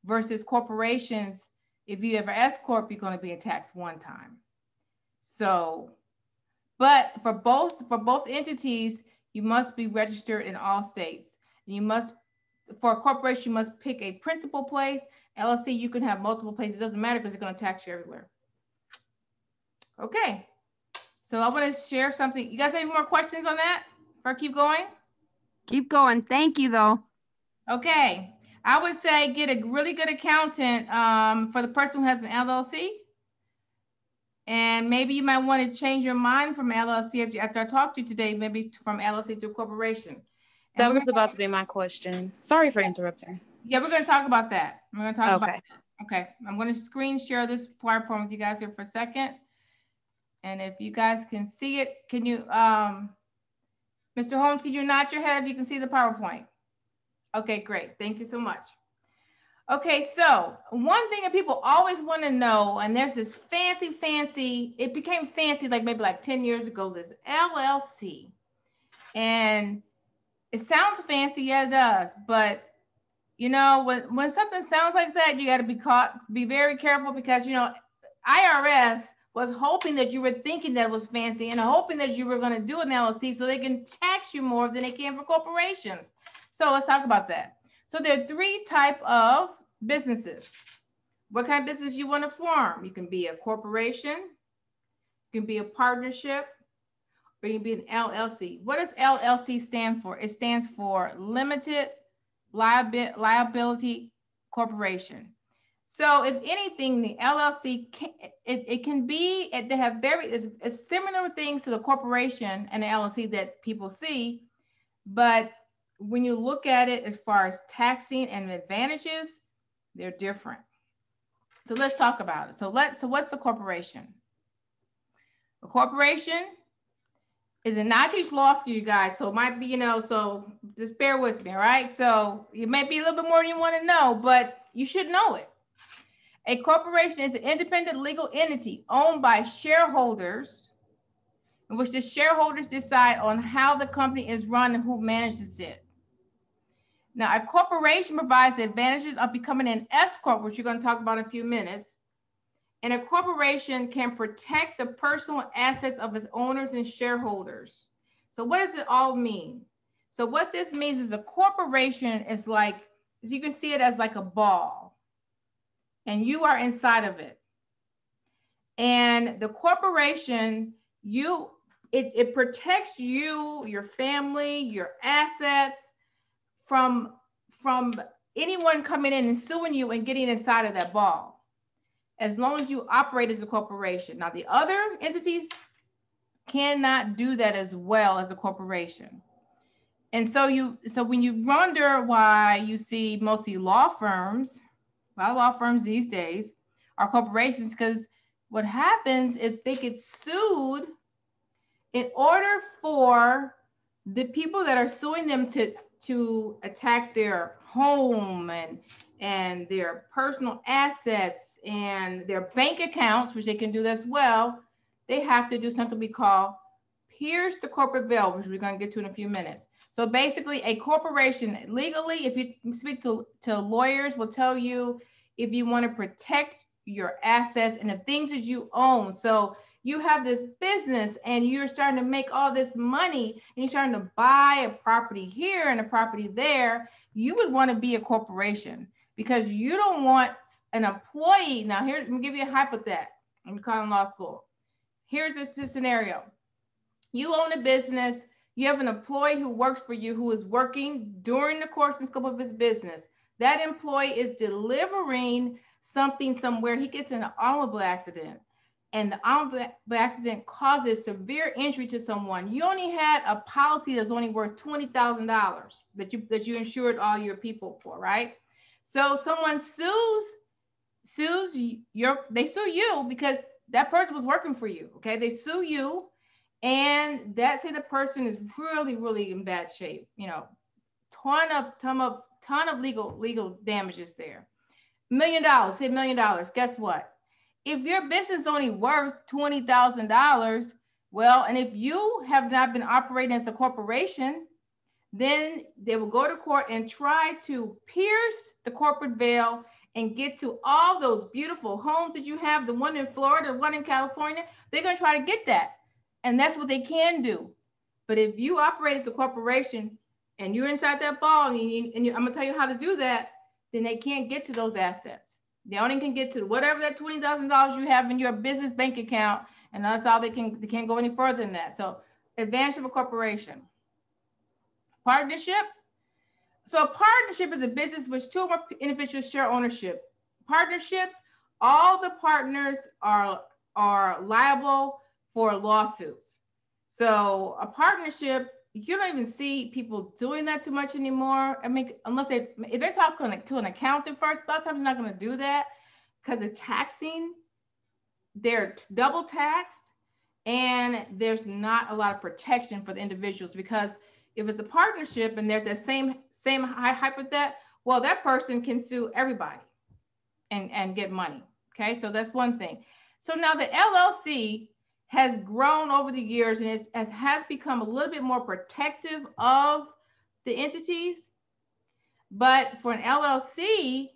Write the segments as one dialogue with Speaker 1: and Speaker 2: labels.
Speaker 1: versus corporations. If you ever S corp, you're going to be taxed one time. So, but for both entities, you must be registered in all states. You must, for a corporation, you must pick a principal place. LLC, you can have multiple places. It doesn't matter because they're going to tax you everywhere. Okay. So I want to share something. You guys have any more questions on that? Or keep going?
Speaker 2: Keep going. Thank you, though.
Speaker 1: Okay. I would say get a really good accountant for the person who has an LLC. And maybe you might want to change your mind from LLC after I talked to you today, maybe from LLC to corporation. And
Speaker 3: that was about to be my question. Sorry for interrupting.
Speaker 1: Yeah, we're going to talk about that. We're going to talk about
Speaker 3: that.
Speaker 1: Okay. I'm going to screen share this PowerPoint with you guys here for a second. And if you guys can see it, can you, Mr. Holmes, could you nod your head if you can see the PowerPoint? Okay, great. Thank you so much. Okay, so one thing that people always want to know, and there's this fancy, it became fancy like maybe like 10 years ago, this LLC. And it sounds fancy, yeah, it does. But, you know, when something sounds like that, you got to be very careful because, you know, IRS was hoping that you were thinking that it was fancy and hoping that you were going to do an LLC so they can tax you more than they can for corporations. So let's talk about that. So there are three types of businesses. What kind of business you want to form? You can be a corporation, you can be a partnership, or you can be an LLC. What does LLC stand for? It stands for Limited Liability Corporation. So if anything, the LLC, they have it's similar things to the corporation and the LLC that people see, but when you look at it as far as taxing and advantages, they're different. So let's talk about it. So what's a corporation? A corporation is a I teach law school, you guys, so it might be, you know, so just bear with me, all right? So it may be a little bit more than you want to know, but you should know it. A corporation is an independent legal entity owned by shareholders, in which the shareholders decide on how the company is run and who manages it. Now, a corporation provides the advantages of becoming an S corp, which you're going to talk about in a few minutes. And a corporation can protect the personal assets of its owners and shareholders. So what does it all mean? So what this means is a corporation is like, as you can see it as like a ball, and you are inside of it. And the corporation, it protects you, your family, your assets, from anyone coming in and suing you and getting inside of that ball, as long as you operate as a corporation. Now, the other entities cannot do that as well as a corporation. And so when you wonder why you see mostly law firms, a lot of law firms these days are corporations, because what happens if they get sued, in order for the people that are suing them to attack their home and their personal assets and their bank accounts, which they can do as well, they have to do something we call pierce the corporate veil, which we're going to get to in a few minutes. So basically, a corporation, legally, if you speak to lawyers, will tell you if you want to protect your assets and the things that you own. So you have this business and you're starting to make all this money and you're starting to buy a property here and a property there, you would want to be a corporation, because you don't want an employee. Now here, let me give you a hypothetical. I'm calling law school. Here's this scenario. You own a business. You have an employee who works for you who is working during the course and scope of his business. That employee is delivering something somewhere. He gets in an automobile accident, and the automobile accident causes severe injury to someone. You only had a policy that's only worth $20,000 that you insured all your people for, right? So someone they sue you because that person was working for you, okay? They sue you, and that say the person is really, really in bad shape, you know, ton of legal damages there. $1 million, say $1 million. Guess what? If your business is only worth $20,000, well, and if you have not been operating as a corporation, then they will go to court and try to pierce the corporate veil and get to all those beautiful homes that you have, the one in Florida, the one in California, they're going to try to get that. And that's what they can do. But if you operate as a corporation and you're inside that ball, and I'm going to tell you how to do that, then they can't get to those assets. They only can get to whatever that $20,000 you have in your business bank account, and that's all they can't go any further than that. So advantage of a corporation. Partnership. So a partnership is a business which two or more individuals share ownership. Partnerships, all the partners are liable for lawsuits. So a partnership, you don't even see people doing that too much anymore. I mean, unless if they're talking to an accountant first, a lot of times they're not going to do that because of taxing. They're double taxed, and there's not a lot of protection for the individuals, because if it's a partnership and there's that same hype with that, well, that person can sue everybody and get money. Okay, so that's one thing. So now the LLC has grown over the years and has become a little bit more protective of the entities. But for an LLC,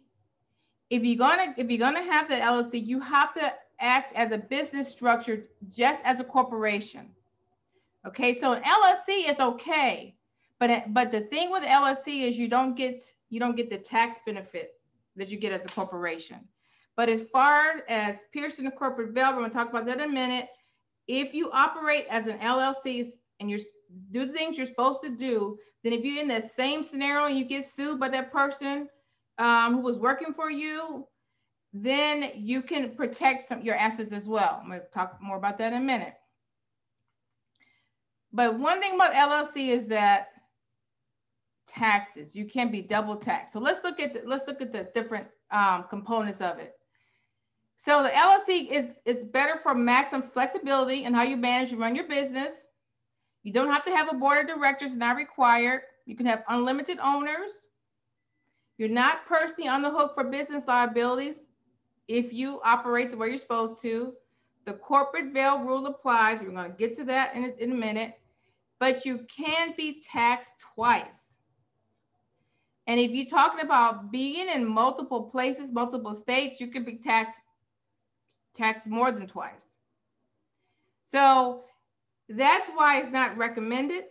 Speaker 1: if you're gonna have the LLC, you have to act as a business structure just as a corporation. Okay, so an LLC is okay, but the thing with LLC is you don't get the tax benefit that you get as a corporation. But as far as piercing the corporate veil, we're going to talk about that in a minute. If you operate as an LLC and you do the things you're supposed to do, then if you're in that same scenario and you get sued by that person who was working for you, then you can protect your assets as well. I'm going to talk more about that in a minute. But one thing about LLC is that taxes, you can be double taxed. So let's look at the different components of it. So the LLC is better for maximum flexibility in how you manage and run your business. You don't have to have a board of directors, not required. You can have unlimited owners. You're not personally on the hook for business liabilities if you operate the way you're supposed to. The corporate veil rule applies. We're going to get to that in a minute. But you can be taxed twice. And if you're talking about being in multiple places, multiple states, you can be taxed more than twice. So that's why it's not recommended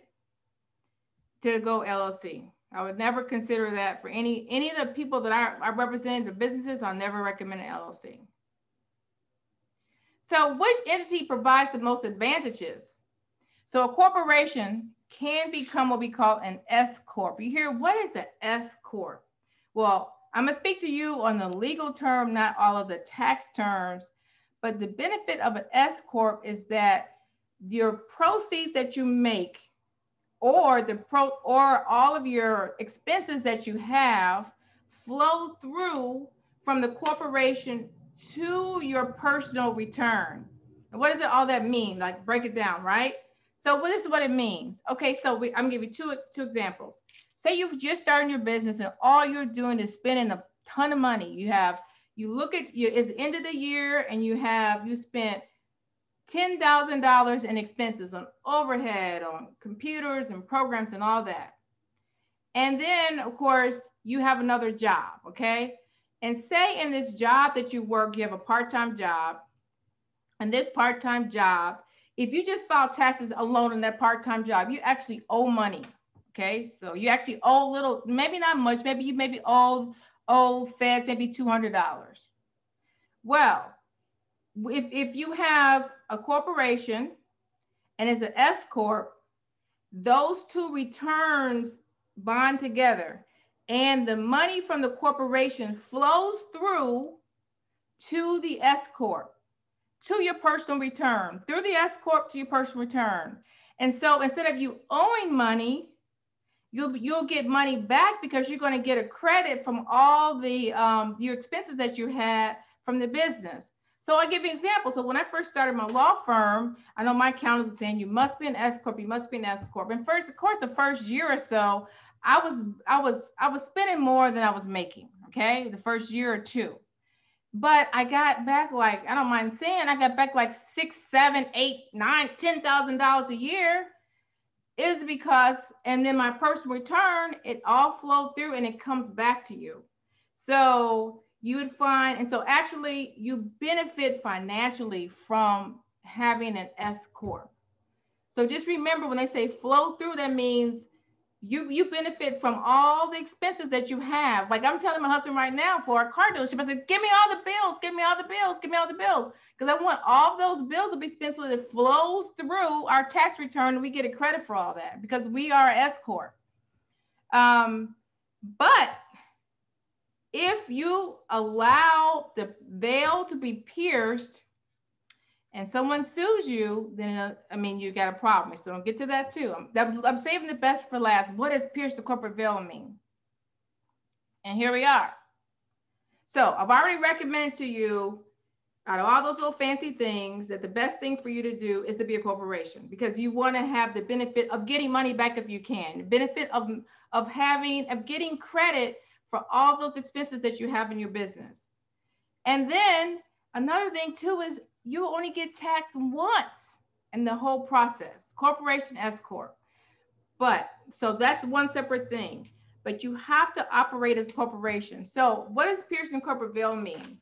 Speaker 1: to go LLC. I would never consider that for any of the people that I represent, the businesses. I'll never recommend an LLC. So which entity provides the most advantages? So a corporation can become what we call an S Corp. You hear, what is an S Corp? Well, I'm going to speak to you on the legal term, not all of the tax terms. But the benefit of an S Corp is that your proceeds that you make, or all of your expenses that you have, flow through from the corporation to your personal return. And what does all that mean? Like, break it down, right? So this is what it means. Okay, so I'm gonna give you two examples. Say you've just started your business and all you're doing is spending a ton of money. It's the end of the year and you spent $10,000 in expenses on overhead, on computers and programs and all that. And then, of course, you have another job, okay? And say in this job that you work, you have a part-time job. And this part-time job, if you just file taxes alone in that part-time job, you actually owe money, okay? So you actually owe little, maybe not much, maybe you owe feds maybe $200. Well, if you have a corporation and it's an S Corp, those two returns bond together and the money from the corporation flows through to the S Corp, to your personal return, through the S Corp to your personal return. And so instead of you owing money, you'll get money back because you're going to get a credit from all the your expenses that you had from the business. So I'll give you an example. So when I first started my law firm, I know my accountants were saying, you must be an S Corp, you must be an S Corp. And first, of course, the first year or so, I was spending more than I was making, okay? The first year or two. But I got back, like, I don't mind saying, I got back like $6,000, $7,000, $8,000, $9,000, $10,000 a year. Is because, and then my personal return, it all flowed through and it comes back to you. So you would find, and so actually you benefit financially from having an S corp. So just remember, when they say flow through, that means you benefit from all the expenses that you have. Like I'm telling my husband right now for our car dealership, I said, give me all the bills, give me all the bills, give me all the bills. Because I want all those bills to be spent so that it flows through our tax return and we get a credit for all that because we are S corp. But if you allow the veil to be pierced and someone sues you, then I mean, you got a problem. So I'll get to that too. I'm saving the best for last. What does pierce the corporate veil mean? And here we are. So I've already recommended to you, out of all those little fancy things, that the best thing for you to do is to be a corporation, because you want to have the benefit of getting money back if you can, the benefit of getting credit for all those expenses that you have in your business. And then another thing too is you only get taxed once in the whole process, corporation S corp. But so that's one separate thing, but you have to operate as a corporation. So what does piercing corporate veil mean?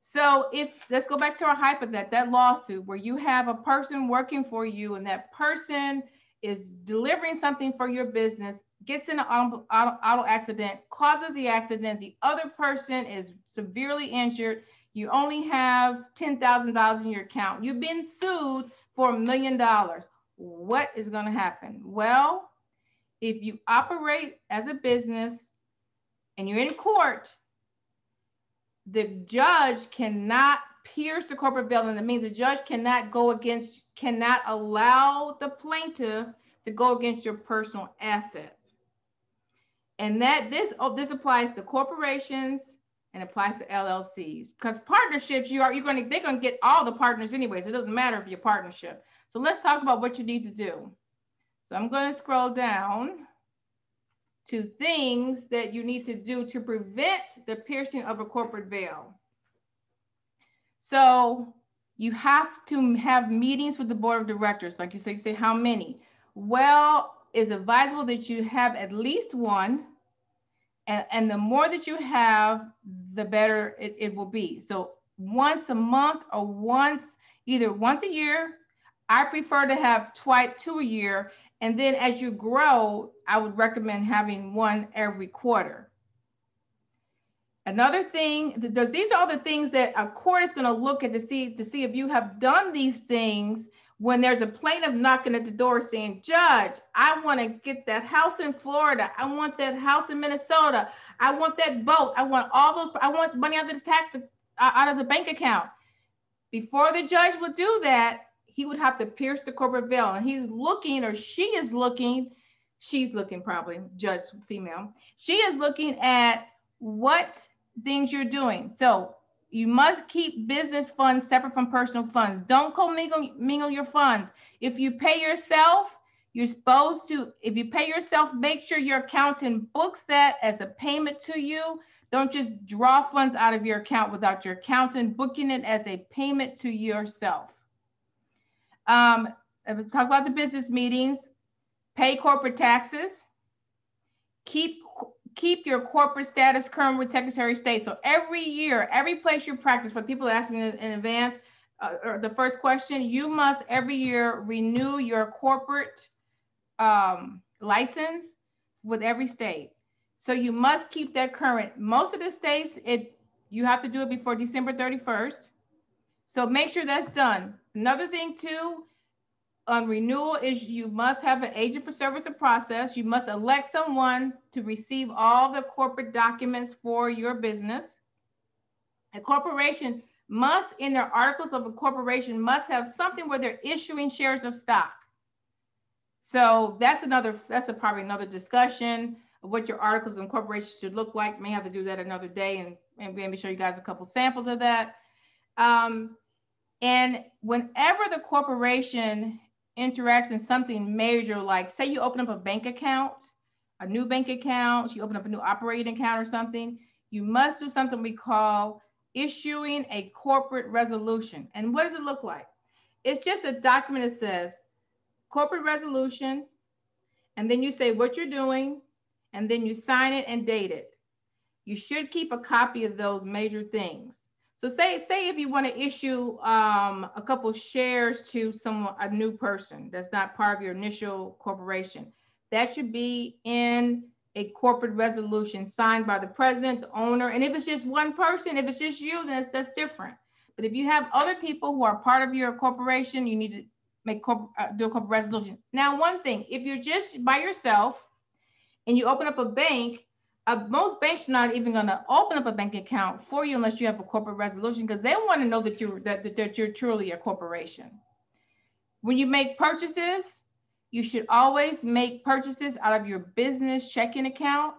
Speaker 1: So if, let's go back to our hypothetical, that lawsuit where you have a person working for you and that person is delivering something for your business, gets in an auto accident, causes the accident, the other person is severely injured, you only have $10,000 in your account, you've been sued for $1 million. What is going to happen? Well, if you operate as a business and you're in court, the judge cannot pierce the corporate veil, and it means the judge cannot allow the plaintiff to go against your personal assets. And that this applies to corporations and applies to LLCs, because partnerships, they're going to get all the partners anyways. It doesn't matter if you're a partnership. So let's talk about what you need to do. So I'm going to scroll down to things that you need to do to prevent the piercing of a corporate veil. So you have to have meetings with the board of directors. Like you say how many? Well, it's advisable that you have at least one. And the more that you have, the better it will be. So once a month or either once a year. I prefer to have two a year. And then as you grow, I would recommend having one every quarter. Another thing, these are all the things that a court is going to look at to see if you have done these things. When there's a plaintiff knocking at the door saying, Judge, I want to get that house in Florida. I want that house in Minnesota. I want that boat. I want all those. I want money out of the out of the bank account. Before the judge would do that, he would have to pierce the corporate veil, and he's looking, or she's looking probably, judge female. She is looking at what things you're doing. So you must keep business funds separate from personal funds. Don't commingle your funds. If you pay yourself, you're supposed to, if you pay yourself, make sure your accountant books that as a payment to you. Don't just draw funds out of your account without your accountant booking it as a payment to yourself. Talk about the business meetings, pay corporate taxes, keep your corporate status current with Secretary of State. So every year, every place you practice, for people that ask me in advance, or the first question, you must every year renew your corporate license with every state. So you must keep that current. Most of the states, you have to do it before December 31st. So make sure that's done. Another thing too, on renewal is you must have an agent for service and process. You must elect someone to receive all the corporate documents for your business. A corporation must, in their articles of incorporation, must have something where they're issuing shares of stock. So that's probably another discussion of what your articles of incorporation should look like. May have to do that another day and maybe show you guys a couple samples of that. And whenever the corporation interacts in something major, like say you open up a bank account, a new bank account, you open up a new operating account or something, you must do something we call issuing a corporate resolution. And what does it look like? It's just a document that says corporate resolution, and then you say what you're doing, and then you sign it and date it. You should keep a copy of those major things. So say if you want to issue a couple shares to a new person that's not part of your initial corporation, that should be in a corporate resolution signed by the president, the owner. And if it's just one person, if it's just you, then that's different. But if you have other people who are part of your corporation, you need to do a corporate resolution. Now, one thing, if you're just by yourself and you open up a bank, most banks are not even going to open up a bank account for you unless you have a corporate resolution, because they want to know that you're truly a corporation. When you make purchases, you should always make purchases out of your business checking account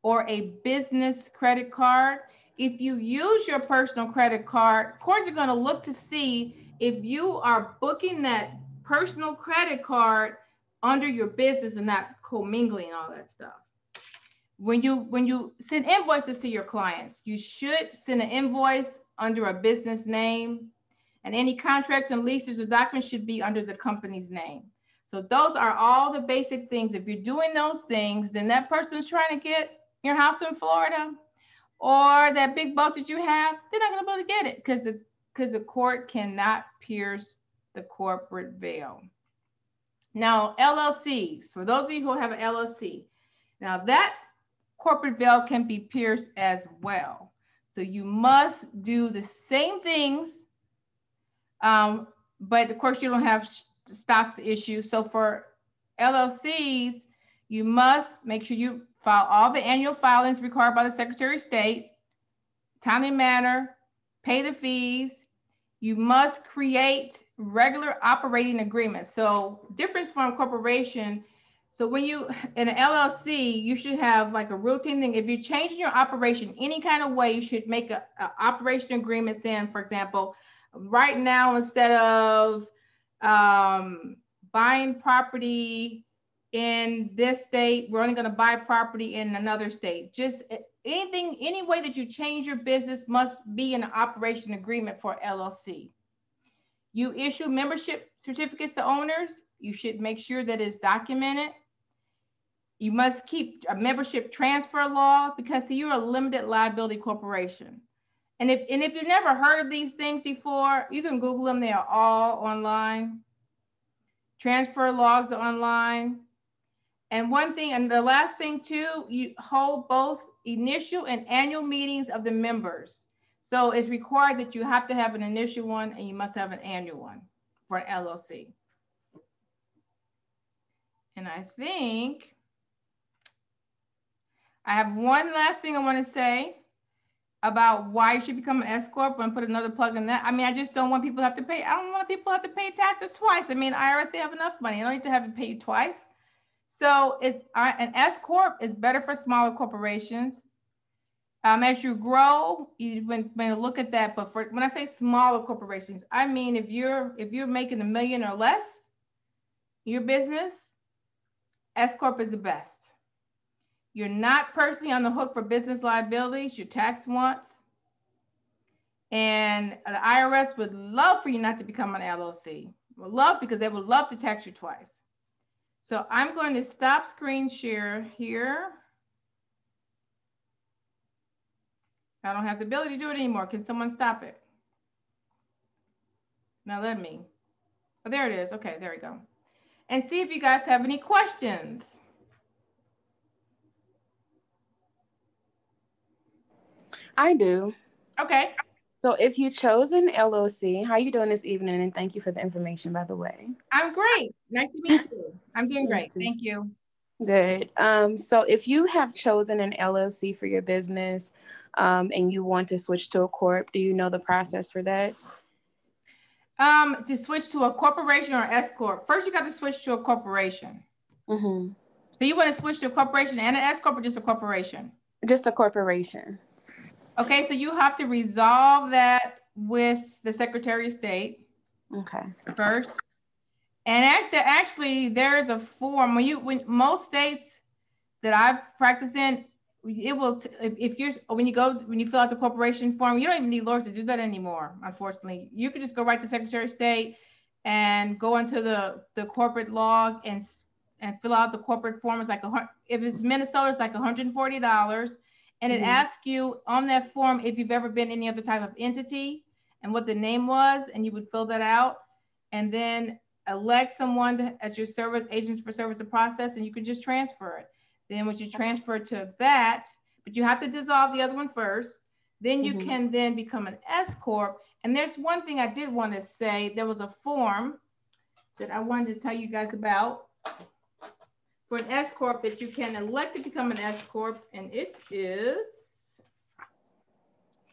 Speaker 1: or a business credit card. If you use your personal credit card, courts are going to look to see if you are booking that personal credit card under your business and not commingling all that stuff. When you send invoices to your clients, you should send an invoice under a business name, and any contracts and leases or documents should be under the company's name. So those are all the basic things. If you're doing those things, then that person's trying to get your house in Florida or that big boat that you have, they're not going to be able to get it because the court cannot pierce the corporate veil. Now, LLCs, for those of you who have an LLC, now that corporate veil can be pierced as well. So you must do the same things, but of course you don't have stocks to issue. So for LLCs, you must make sure you file all the annual filings required by the Secretary of State, timely manner, pay the fees. You must create regular operating agreements. So difference from a corporation. So when you, in an LLC, you should have like a routine thing. If you're changing your operation any kind of way, you should make a operation agreement saying, for example, right now, instead of buying property in this state, we're only going to buy property in another state. Just anything, any way that you change your business must be an operation agreement for LLC. You issue membership certificates to owners. You should make sure that it's documented. You must keep a membership transfer law, because see, you're a limited liability corporation. And if you've never heard of these things before, you can Google them. They are all online. Transfer logs are online. And one thing, and the last thing too, you hold both initial and annual meetings of the members. So it's required that you have to have an initial one and you must have an annual one for an LLC. And I think I have one last thing I want to say about why you should become an S Corp and put another plug in that. I mean, I just don't want people to have to pay. I don't want people to have to pay taxes twice. I mean, IRS, they have enough money. I don't need to have to pay you twice. So it's an S Corp is better for smaller corporations. As you grow, you may look at that. But when I say smaller corporations, I mean if you're making $1 million or less, your business, S Corp is the best. You're not personally on the hook for business liabilities, your tax wants. And the IRS would love for you not to become an LLC. Would love, because they would love to tax you twice. So I'm going to stop screen share here. I don't have the ability to do it anymore. Can someone stop it? Now let me. Oh, there it is. Okay, there we go. And see if you guys have any questions.
Speaker 3: I do.
Speaker 1: Okay.
Speaker 3: So if you chose an LLC, how are you doing this evening? And thank you for the information, by the way.
Speaker 1: I'm great. Nice to meet you. I'm doing great. Thank you.
Speaker 3: Good. So if you have chosen an LLC for your business and you want to switch to a corp, do you know the process for that?
Speaker 1: To switch to a corporation or S Corp, first you got to switch to a corporation.
Speaker 3: Mm-hmm.
Speaker 1: So you want to switch to a corporation and an S Corp or just a corporation?
Speaker 3: Just a corporation.
Speaker 1: Okay, so you have to resolve that with the Secretary of State. Okay. First. And actually there's a form when most states that I've practiced in, it will, when you fill out the corporation form, you don't even need lawyers to do that anymore. Unfortunately, you could just go right to Secretary of State and go into the corporate log and fill out the corporate form. It's like if it's Minnesota, it's like $140. And it asks you on that form if you've ever been any other type of entity and what the name was, and you would fill that out. And then elect someone as your service agents for service of process, and you can just transfer it. Then once you transfer to that, but you have to dissolve the other one first, then you can then become an S Corp. And there's one thing I did want to say. There was a form that I wanted to tell you guys about for an S Corp that you can elect to become an S Corp. And it is,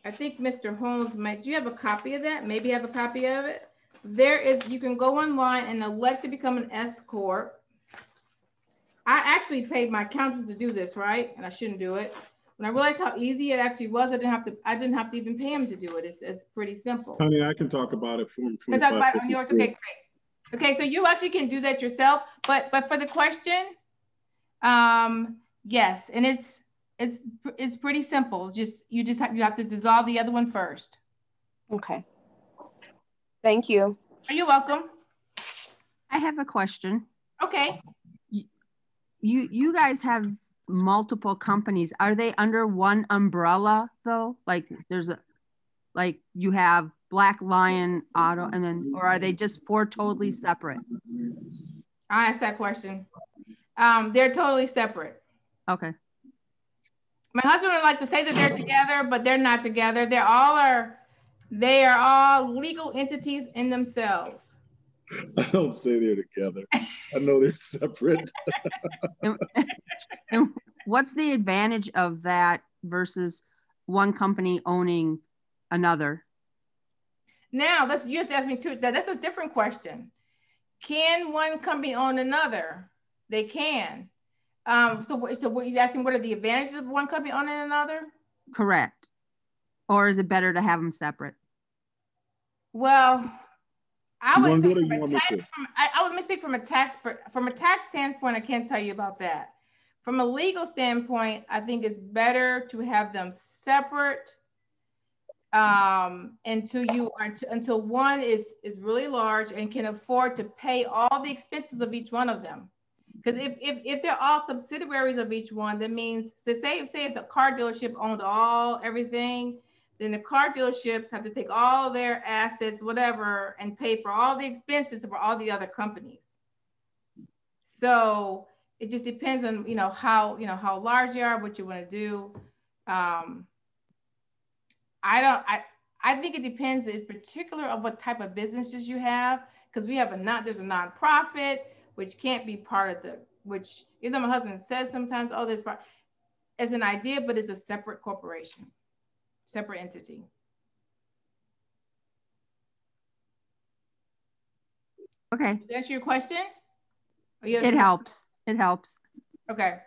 Speaker 1: I think Mr. Holmes might, do you have a copy of that? Maybe have a copy of it. There is, you can go online and elect to become an S Corp. I actually paid my accountants to do this, right? And I shouldn't do it. When I realized how easy it actually was, I didn't have to even pay him to do it. It's pretty simple.
Speaker 4: Honey, I can talk about it from
Speaker 1: Can talk about it on yours? Okay, great. Okay, so you actually can do that yourself, but for the question, yes, and it's pretty simple. You have to dissolve the other one first.
Speaker 3: Okay. Thank you.
Speaker 1: Are you welcome?
Speaker 2: I have a question.
Speaker 1: Okay.
Speaker 2: You guys have multiple companies. Are they under one umbrella though? Like like you have Black Lion Auto and then, or are they just 4 totally separate?
Speaker 1: I asked that question. They're totally separate.
Speaker 2: Okay.
Speaker 1: My husband would like to say that they're together, but they're not together. They are all legal entities in themselves.
Speaker 4: I don't say they're together. I know they're separate.
Speaker 2: And what's the advantage of that versus one company owning another?
Speaker 1: Now, you just asked me too, that's a different question. Can one company own another? They can. So what you asking, what are the advantages of one company owning another? Correct.
Speaker 2: Or is it better to have them separate?
Speaker 1: Well, I would speak from a tax standpoint. I can't tell you about that. From a legal standpoint, I think it's better to have them separate until one is really large and can afford to pay all the expenses of each one of them. Because if they're all subsidiaries of each one, that means, say if the car dealership owned everything, then the car dealerships have to take all their assets, whatever, and pay for all the expenses for all the other companies. So it just depends on how large they are, what you want to do. I think it depends in particular of what type of businesses you have, because there's a nonprofit which can't be part of which even though my husband says sometimes, oh, this part as an idea, but it's a separate corporation, separate entity.
Speaker 2: Okay.
Speaker 1: Did that answer your question?
Speaker 2: It helps. It helps.
Speaker 1: Okay.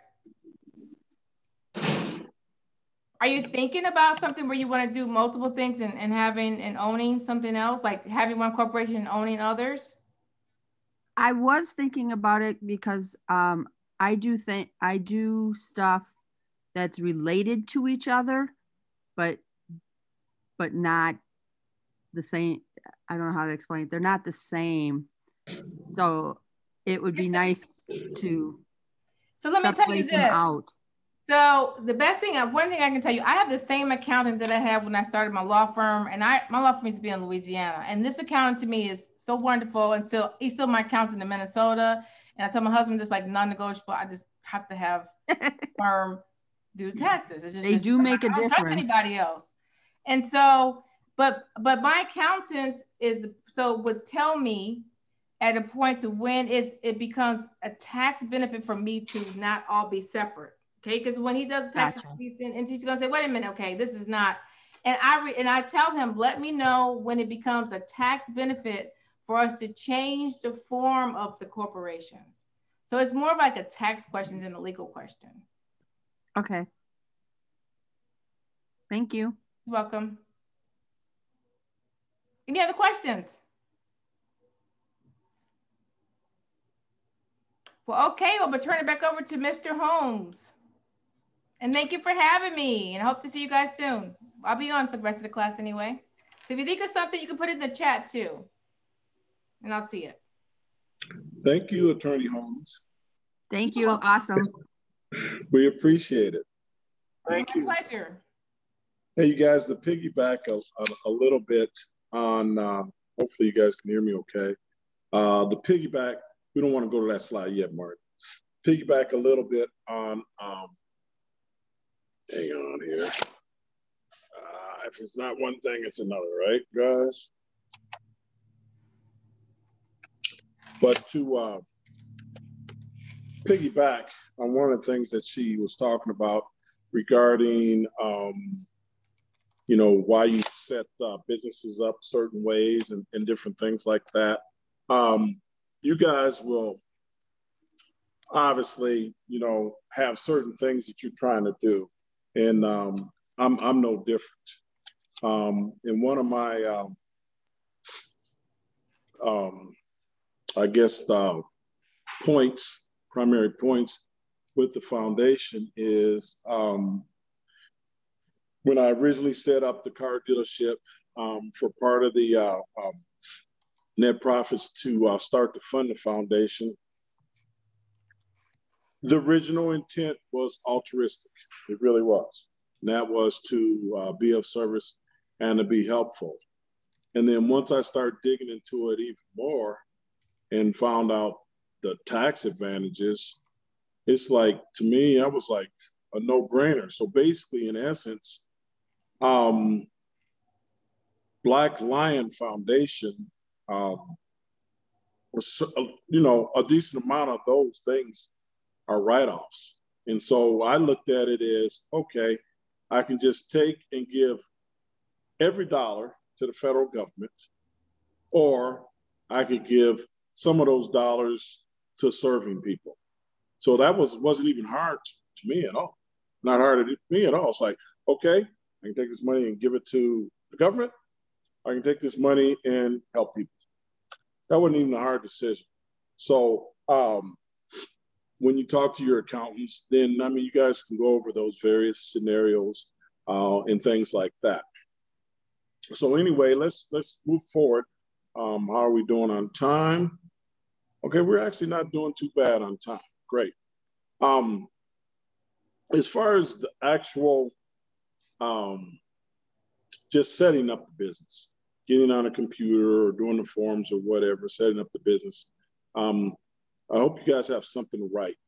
Speaker 1: Are you thinking about something where you want to do multiple things and having and owning something else, like having one corporation and owning others?
Speaker 2: I was thinking about it because I do stuff that's related to each other, but not the same. I don't know how to explain it. They're not the same. So it would be nice to
Speaker 1: let me tell you this.
Speaker 2: Out.
Speaker 1: So the best thing, one thing I can tell you, I have the same accountant that I had when I started my law firm, and my law firm used to be in Louisiana. And this accountant to me is so wonderful until he's still my accountant in Minnesota. And I tell my husband, it's like non-negotiable. I just have to have firm do taxes. It's just,
Speaker 2: they do make a difference. I don't trust
Speaker 1: anybody else. And so, but my accountant would tell me at a point to when it becomes a tax benefit for me to not all be separate. Okay, because when he does tax, and he's gonna say, wait a minute, okay, this is not, and I tell him, let me know when it becomes a tax benefit for us to change the form of the corporations. So it's more like a tax question than a legal question.
Speaker 2: Okay. Thank you.
Speaker 1: You're welcome. Any other questions? Well, okay, we'll turn it back over to Mr. Holmes. And thank you for having me, and I hope to see you guys soon. I'll be on for the rest of the class anyway. So if you think of something, you can put it in the chat too, and I'll see it.
Speaker 4: Thank you, Attorney Holmes.
Speaker 2: Thank you. Awesome.
Speaker 4: We appreciate it. Thank you.
Speaker 1: My pleasure.
Speaker 4: Hey, you guys, to piggyback a little bit on, hopefully you guys can hear me okay. The piggyback, we don't want to go to that slide yet, Mark. Piggyback a little bit on, hang on here. If it's not one thing, it's another, right, guys? But to piggyback on one of the things that she was talking about regarding, you know, why you set businesses up certain ways and different things like that. You guys will obviously, you know, have certain things that you're trying to do. And I'm no different. And one of my, I guess, primary points with the foundation is when I originally set up the car dealership for part of the net profits to start to fund the foundation, the original intent was altruistic. It really was. And that was to be of service and to be helpful. And then once I started digging into it even more and found out the tax advantages, it's like, to me, I was like a no-brainer. So basically, in essence, Black Lion Foundation, was, you know, a decent amount of those things are write-offs. And so I looked at it as, okay, I can just take and give every dollar to the federal government, or I could give some of those dollars to serving people. So that wasn't even hard to me at all. Not hard to me at all. It's like, okay, I can take this money and give it to the government. I can take this money and help people. That wasn't even a hard decision. So when you talk to your accountants, then, I mean, you guys can go over those various scenarios and things like that. So anyway, let's move forward. How are we doing on time? Okay, we're actually not doing too bad on time. Great. As far as the actual just setting up the business, getting on a computer or doing the forms or whatever, setting up the business, I hope you guys have something to write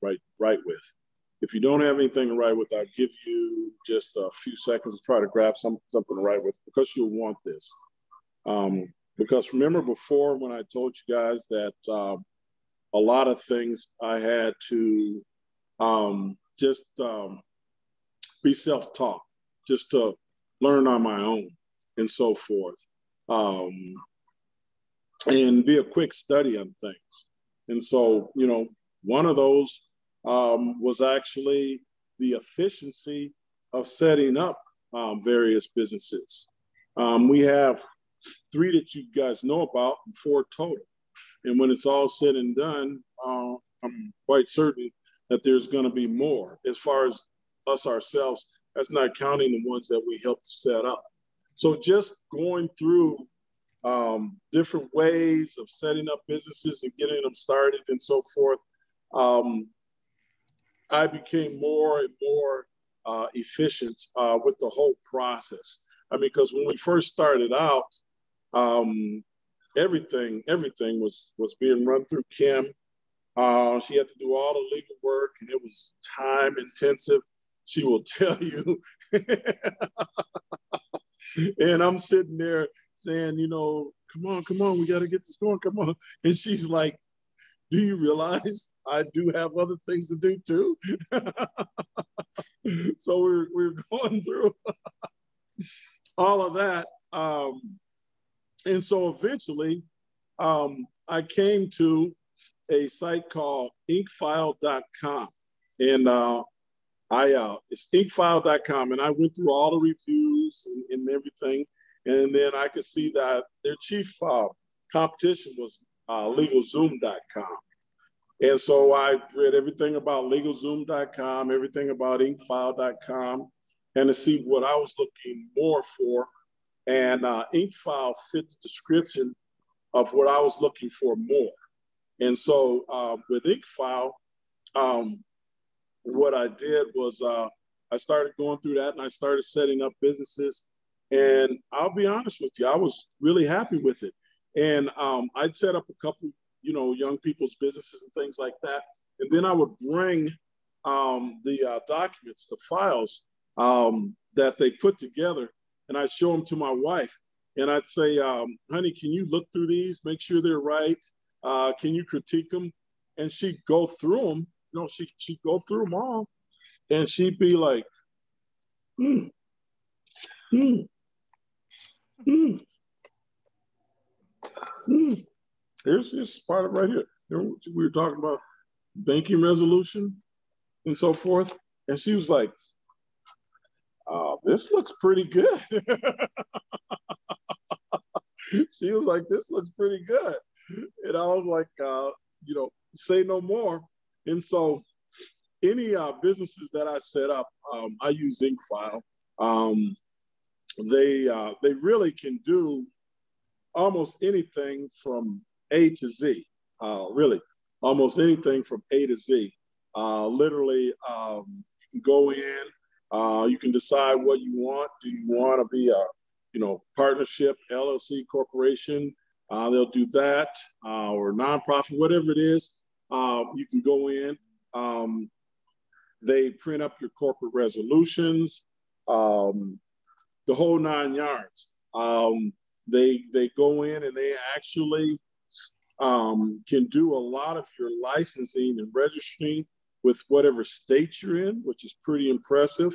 Speaker 4: with. If you don't have anything to write with, I'll give you just a few seconds to try to grab something to write with, because you'll want this. Because remember before when I told you guys that a lot of things I had to just be self-taught, just to learn on my own and so forth, and be a quick study on things. And so, you know, one of those was actually the efficiency of setting up various businesses. We have 3 that you guys know about and 4 total. And when it's all said and done, I'm quite certain that there's going to be more. As far as us ourselves, that's not counting the ones that we helped set up. So just going through different ways of setting up businesses and getting them started and so forth, I became more and more efficient with the whole process. I mean, because when we first started out, everything was being run through Kim. She had to do all the legal work, and it was time intensive. She will tell you. And I'm sitting there saying, you know, come on, we got to get this going, come on. And she's like, do you realize I do have other things to do too? So we're going through all of that. And so eventually I came to a site called inkfile.com. And it's inkfile.com. And I went through all the reviews and everything. And then I could see that their chief competition was LegalZoom.com. And so I read everything about LegalZoom.com, everything about inkfile.com, and to see what I was looking more for. And Inkfile fit the description of what I was looking for more. And so with Inkfile, what I did was I started going through that and I started setting up businesses. And I'll be honest with you, I was really happy with it. And I'd set up a couple, young people's businesses and things like that. And then I would bring the documents, the files that they put together, and I'd show them to my wife. And I'd say, honey, can you look through these, make sure they're right? Can you critique them? And she'd go through them, she'd go through them all. And she'd be like, Here's this part of right here. We were talking about banking resolution and so forth. And she was like, this looks pretty good. She was like, this looks pretty good. And I was like, say no more. And so any businesses that I set up, I use InkFile. They really can do almost anything from A to Z, really, almost anything from A to Z. Literally, you can go in, you can decide what you want. Do you want to be a, partnership, LLC, corporation? They'll do that, or nonprofit, whatever it is. You can go in. They print up your corporate resolutions, the whole 9 yards. They go in and they actually can do a lot of your licensing and registering with whatever state you're in, which is pretty impressive.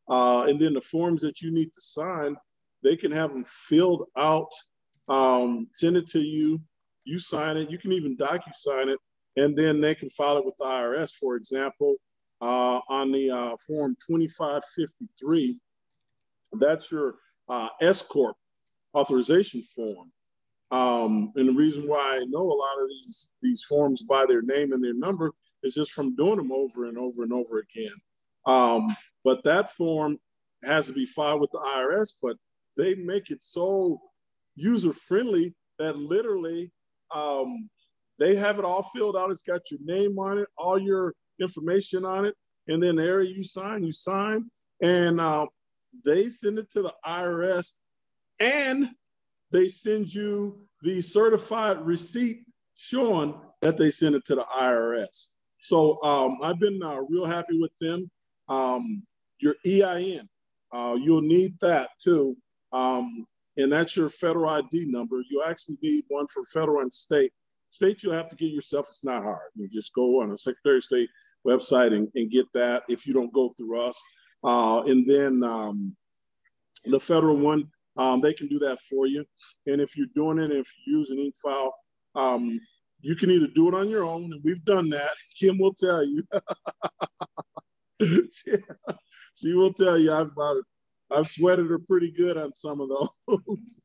Speaker 4: And then the forms that you need to sign, they can have them filled out, send it to you, you sign it, you can even docu-sign it, and then they can file it with the IRS. For example, on the form 2553, that's your S-Corp authorization form. And the reason why I know a lot of these forms by their name and their number is just from doing them over and over and over again. But that form has to be filed with the IRS, but they make it so user-friendly that literally they have it all filled out. It's got your name on it, all your information on it, and then the area you sign, and they send it to the IRS, and they send you the certified receipt showing that they send it to the IRS. So I've been real happy with them. Your EIN, you'll need that too. And that's your federal ID number. You actually need one for federal and state. State, you'll have to get yourself. It's not hard. You just go on a Secretary of State website and get that if you don't go through us. And then the federal one, they can do that for you. And if you're doing it, if you're using InkFile, you can either do it on your own, and we've done that. Kim will tell you. She will tell you I've sweated her pretty good on some of those.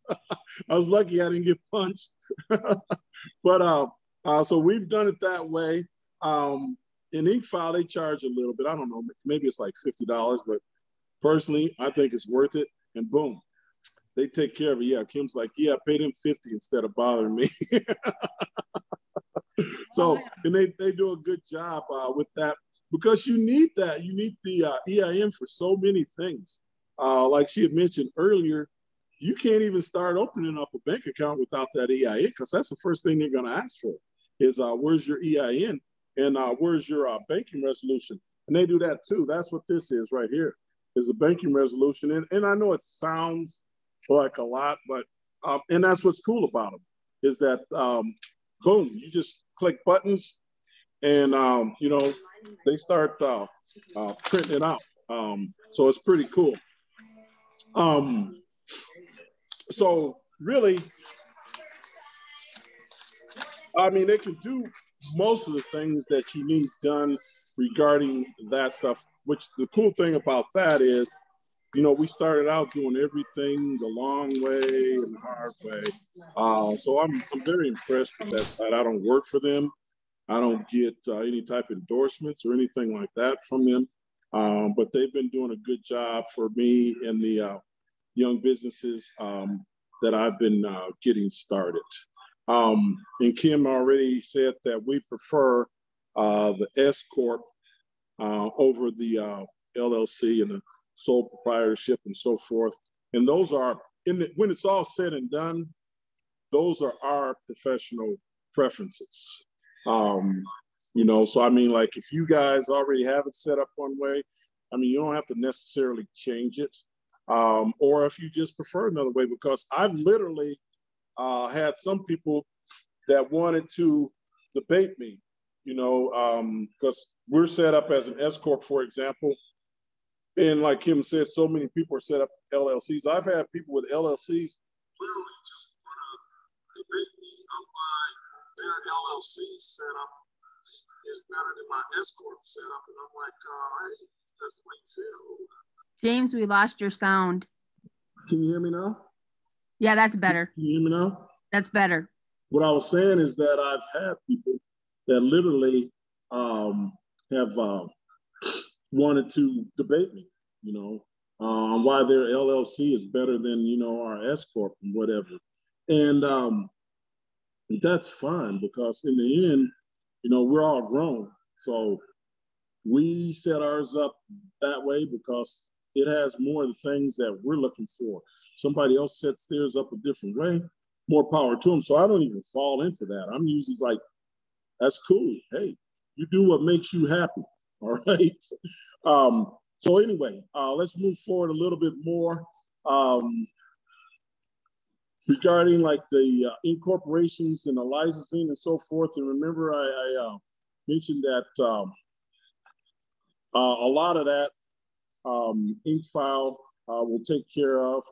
Speaker 4: I was lucky I didn't get punched. But so we've done it that way. In InkFile, they charge a little bit. I don't know, maybe it's like $50, but personally, I think it's worth it. And boom, they take care of it. Yeah, Kim's like, yeah, I paid him $50 instead of bothering me. So, and they do a good job with that, because you need that. You need the EIN for so many things. Like she had mentioned earlier, you can't even start opening up a bank account without that EIN, because that's the first thing they're going to ask for is where's your EIN and where's your banking resolution? And they do that too. That's what this is right here, is a banking resolution. And I know it sounds like a lot, but and that's what's cool about them, is that boom, you just click buttons and they start printing it out. So it's pretty cool. So really, I mean, they can do most of the things that you need done regarding that stuff, which the cool thing about that is, we started out doing everything the long way and the hard way. So I'm very impressed with that side. I don't work for them. I don't get any type of endorsements or anything like that from them. But they've been doing a good job for me and the young businesses that I've been getting started. And Kim already said that we prefer the S Corp over the LLC and the sole proprietorship and so forth. And those are, when it's all said and done, those are our professional preferences. So I mean, like if you guys already have it set up one way, I mean, you don't have to necessarily change it. Or if you just prefer another way, because I've literally had some people that wanted to debate me, because we're set up as an S Corp, for example. And like Kim said, so many people are set up LLCs. I've had people with LLCs literally just want to debate me on why their LLC setup is better than my S Corp setup. And I'm like, hey, that's the way you feel.
Speaker 2: James, we lost your sound.
Speaker 4: Can you hear me now?
Speaker 2: Yeah, that's better.
Speaker 4: Can you hear me now?
Speaker 2: That's better.
Speaker 4: What I was saying is that I've had people that literally have wanted to debate me, on why their LLC is better than, our S Corp and whatever. And that's fine, because in the end, we're all grown. So we set ours up that way because it has more of the things that we're looking for. Somebody else sets theirs up a different way, more power to them. So I don't even fall into that. I'm usually like, that's cool. Hey, you do what makes you happy. All right. So anyway, let's move forward a little bit more regarding like the incorporations and the licensing and so forth. And remember, I mentioned that a lot of that InkFile will take care of.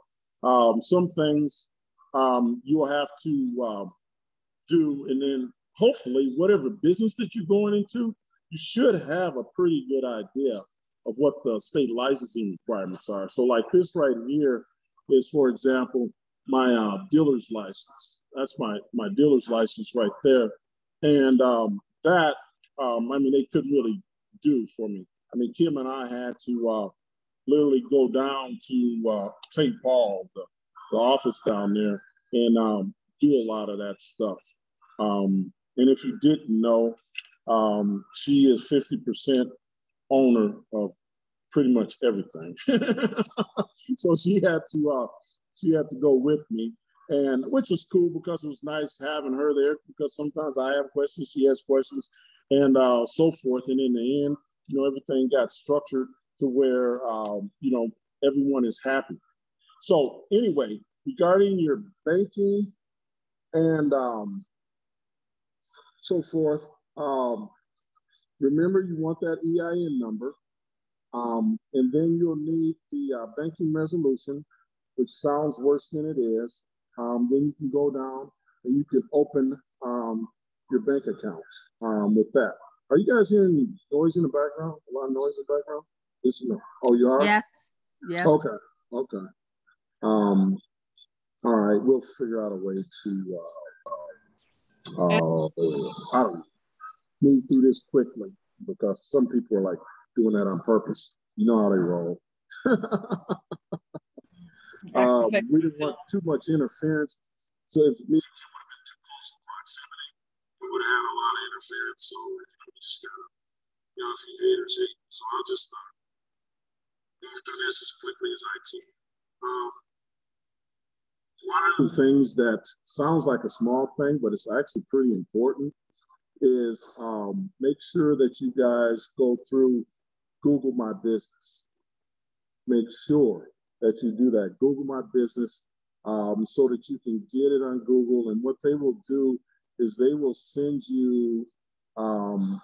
Speaker 4: Some things you will have to do, and then hopefully whatever business that you're going into, you should have a pretty good idea of what the state licensing requirements are. So like this right here is, for example, my dealer's license. That's my dealer's license right there. And that, I mean, they couldn't really do for me. I mean, Kim and I had to literally go down to St. Paul, the office down there, and do a lot of that stuff. And if you didn't know, she is 50% owner of pretty much everything. So she had to go with me, and which was cool because it was nice having her there, because sometimes I have questions, she has questions, and so forth. And in the end, everything got structured to where, everyone is happy. So anyway, regarding your banking and so forth, remember you want that EIN number, and then you'll need the banking resolution, which sounds worse than it is. Then you can go down and you can open your bank account with that. Are you guys hearing noise in the background? A lot of noise in the background? Oh, you are?
Speaker 2: Yes. Yes.
Speaker 4: Okay. All right, we'll figure out a way to I don't know, move through this quickly, because some people are like doing that on purpose. You know how they roll. We didn't want too much interference. So if me and Kim would have been too close in proximity, we would have had a lot of interference. So we just got a few haters hate. So I'll just move through this as quickly as I can. One of the things that sounds like a small thing, but it's actually pretty important, is make sure that you guys go through Google My Business. Make sure that you do that. Google My Business, so that you can get it on Google. And what they will do is they will send you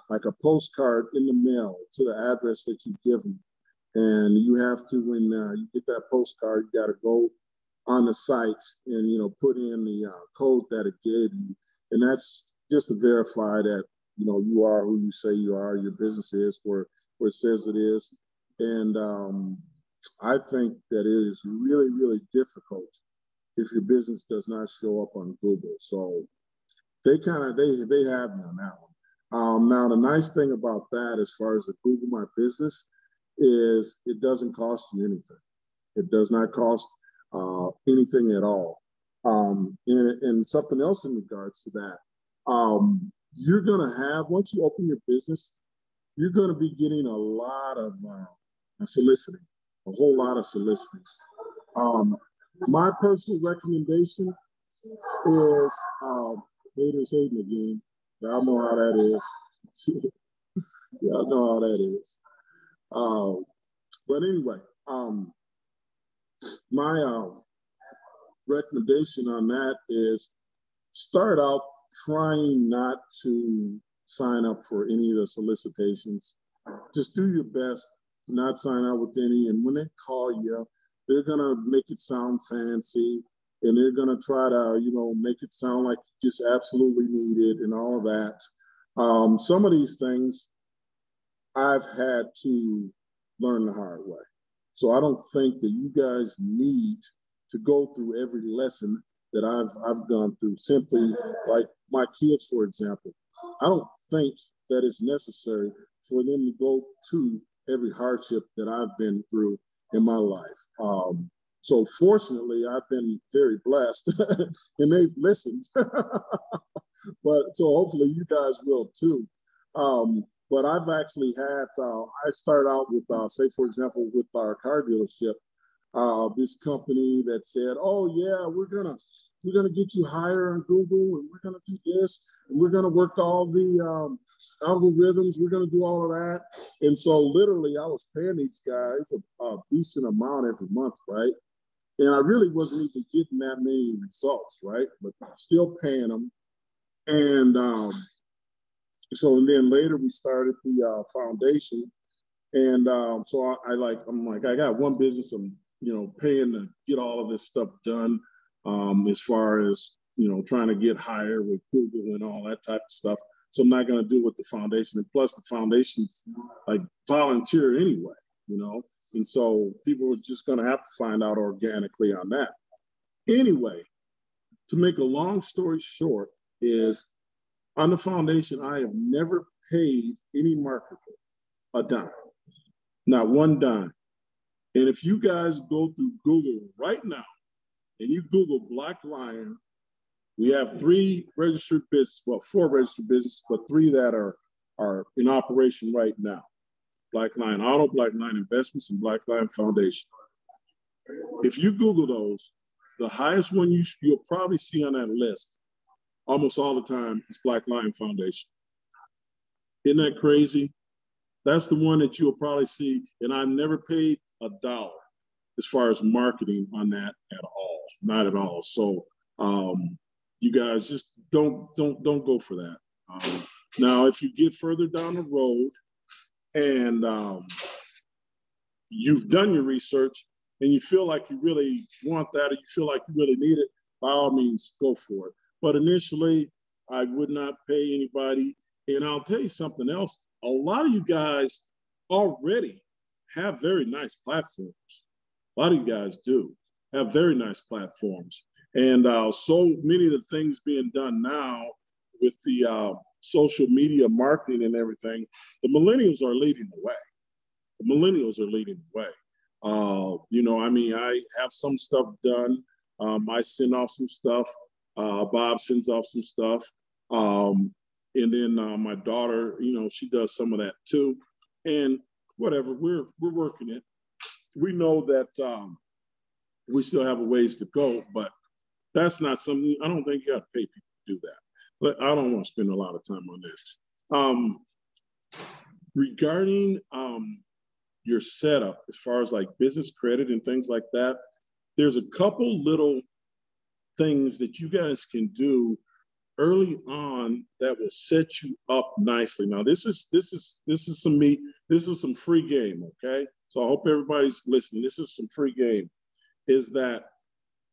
Speaker 4: like a postcard in the mail to the address that you give them. And you have to, when you get that postcard, you got to go on the site and, put in the code that it gave you. And that's just to verify that, you are who you say you are, your business is where it says it is. And I think that it is really, really difficult if your business does not show up on Google. So they have me on that one. Now, the nice thing about that, as far as the Google My Business, is it doesn't cost you anything. It does not cost anything at all. And something else in regards to that, you're going to have, once you open your business, you're going to be getting a lot of soliciting, a whole lot of soliciting. My personal recommendation is haters hating again. Y'all know how that is. Y'all know how that is. But anyway, my recommendation on that is start out trying not to sign up for any of the solicitations. Just do your best to not sign up with any. And when they call you, they're going to make it sound fancy, and they're going to try to, make it sound like you just absolutely need it and all of that. Some of these things I've had to learn the hard way. So I don't think that you guys need to go through every lesson that I've gone through. Simply like my kids, for example, I don't think that it's necessary for them to go to every hardship that I've been through in my life. So fortunately, I've been very blessed and they've listened. But so hopefully you guys will too. But I've actually had, I started out with, say, for example, with our car dealership, this company that said, oh, yeah, we're gonna get you higher on Google, and we're gonna do this, and we're gonna work all the algorithms, we're gonna do all of that. And so literally I was paying these guys a decent amount every month, right? And I really wasn't even getting that many results, right? But still paying them. And and then later we started the foundation. And so I'm like, I got one business I'm, paying to get all of this stuff done, as far as, trying to get higher with Google and all that type of stuff. So I'm not going to do with the foundation. And plus the foundation's like volunteer anyway, and so people are just going to have to find out organically on that. Anyway, to make a long story short is on the foundation, I have never paid any marketer a dime, not one dime. And if you guys go through Google right now and you Google Black Lion, we have 3 registered businesses, well, 4 registered businesses, but 3 that are in operation right now. Black Lion Auto, Black Lion Investments, and Black Lion Foundation. If you Google those, the highest one you'll probably see on that list almost all the time is Black Lion Foundation. Isn't that crazy? That's the one that you'll probably see, and I never paid $1 as far as marketing on that at all, not at all. So you guys just don't go for that. Now, if you get further down the road and you've done your research and you feel like you really want that, or you feel like you really need it, by all means, go for it. But initially, I would not pay anybody. And I'll tell you something else. A lot of you guys already have very nice platforms. A lot of you guys do have very nice platforms. And so many of the things being done now with the social media marketing and everything, the millennials are leading the way. The millennials are leading the way. I have some stuff done. I send off some stuff. Bob sends off some stuff. And then my daughter, she does some of that too. And whatever, we're working it. We know that we still have a ways to go, but that's not something, I don't think you got to pay people to do that. But I don't want to spend a lot of time on this. Regarding your setup, as far as like business credit and things like that, there's a couple little things that you guys can do early on that will set you up nicely. Now, this is some meat. This is some free game, okay? So I hope everybody's listening. This is some free game. Is that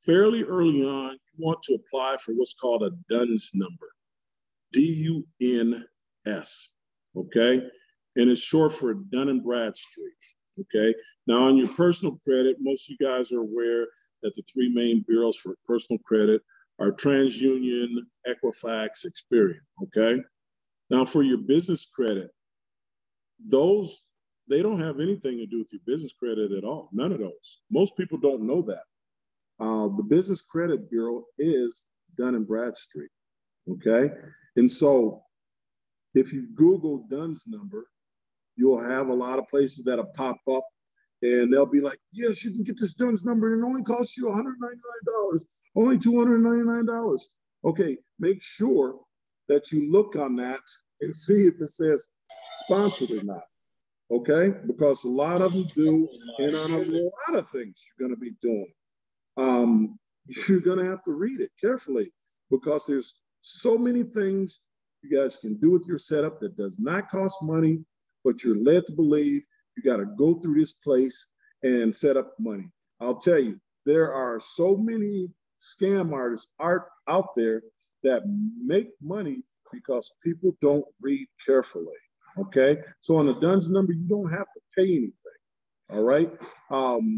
Speaker 4: fairly early on, you want to apply for what's called a DUNS number, D-U-N-S, okay? And it's short for Dun and Bradstreet, okay? Now, on your personal credit, most of you guys are aware that the 3 main bureaus for personal credit are TransUnion, Equifax, Experian, okay? Now, for your business credit, those, they don't have anything to do with your business credit at all, none of those. Most people don't know that. The Business Credit Bureau is Dun and Bradstreet, okay? And so if you Google DUNS number, you'll have a lot of places that'll pop up, And they'll be like, yes, you can get this DUNS number and it only costs you $199, only $299. Okay, make sure that you look on that and see if it says sponsored or not. Okay, because a lot of them do, and on a lot of things you're going to be doing, you're going to have to read it carefully, because there's so many things you guys can do with your setup that does not cost money, but you're led to believe you got to go through this place and set up money. I'll tell you, there are so many scam artists out there that make money because people don't read carefully. Okay, so on the DUNS number, you don't have to pay anything. All right,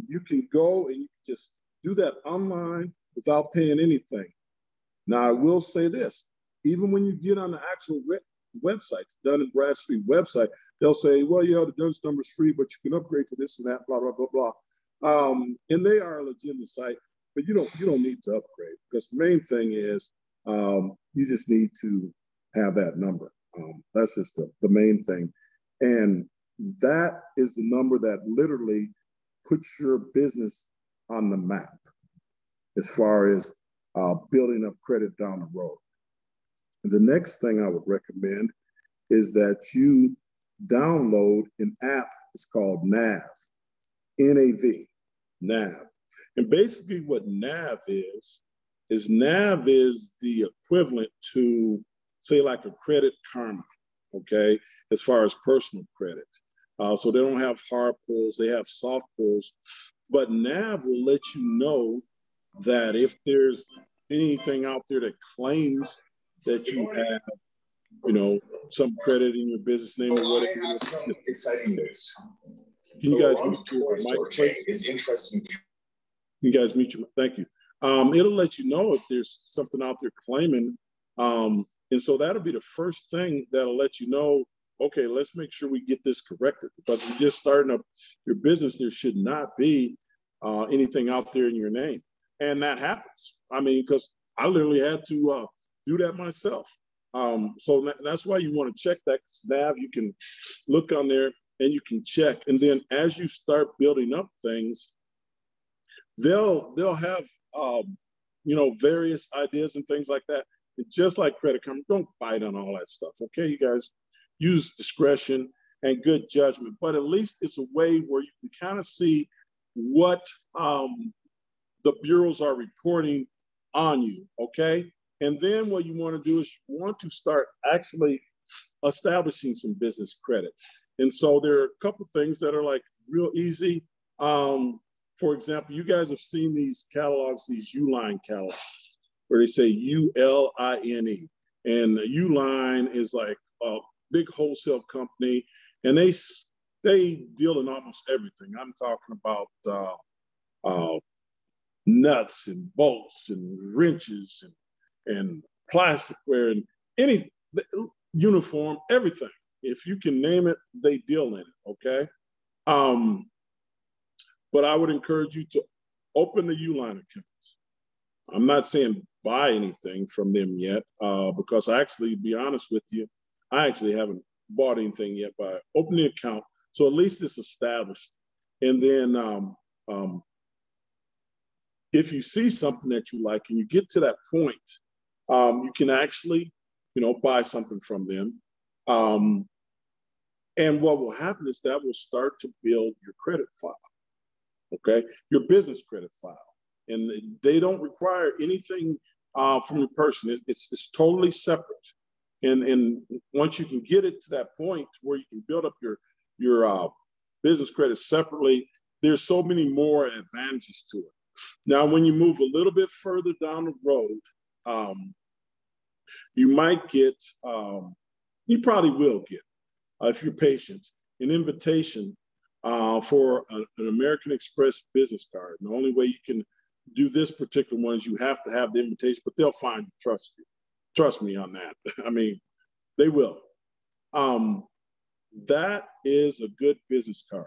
Speaker 4: you can go and you can just do that online without paying anything. Now, I will say this: even when you get on the actual website, the Dun & Bradstreet website, they'll say, "Well, yeah, the DUNS number is free, but you can upgrade to this and that, blah blah blah blah." And they are a legitimate site, but you don't need to upgrade, because the main thing is you just need to have that number. That's just the main thing. And that is the number that literally puts your business on the map as far as building up credit down the road. The next thing I would recommend is that you download an app. It's called NAV, N-A-V, NAV. And basically what NAV is NAV is the equivalent to, say, like a Credit Karma, okay, as far as personal credit. So they don't have hard pulls, they have soft pulls, but NAV will let you know that if there's anything out there that claims that you have, some credit in your business name or whatever. Can you guys mute your mics, please? You guys mute your, thank you. It'll let you know if there's something out there claiming. And so that'll be the first thing that'll let you know, okay, let's make sure we get this corrected, because if you're just starting up your business, there should not be anything out there in your name. And that happens. I mean, because I literally had to do that myself. So that's why you want to check that NAV. You can look on there and you can check. And then as you start building up things, they'll have, various ideas and things like that. And just like Credit Karma, don't bite on all that stuff. Okay, you guys, use discretion and good judgment, but at least it's a way where you can kind of see what the bureaus are reporting on you, okay? And then what you want to do is you want to start actually establishing some business credit. And so there are a couple of things that are like real easy. For example, you guys have seen these catalogs, these Uline catalogs, where they say U-L-I-N-E. And Uline is like a big wholesale company, and they deal in almost everything. I'm talking about nuts and bolts and wrenches and plasticware and any uniform, everything. If you can name it, they deal in it, okay? But I would encourage you to open the Uline accounts. I'm not saying buy anything from them yet, because to be honest with you, I actually haven't bought anything yet, but open the account. So at least it's established. And then if you see something that you like and you get to that point, you can actually, buy something from them. And what will happen is that will start to build your credit file, okay? Your business credit file. And they don't require anything from the person. It's totally separate. And once you can get it to that point where you can build up your business credit separately, there's so many more advantages to it. Now, when you move a little bit further down the road, you might get, you probably will get, if you're patient, an invitation for an American Express business card. And the only way you can do this particular one is you have to have the invitation, but they'll find you, trust you. Trust me on that. I mean, they will. That is a good business card.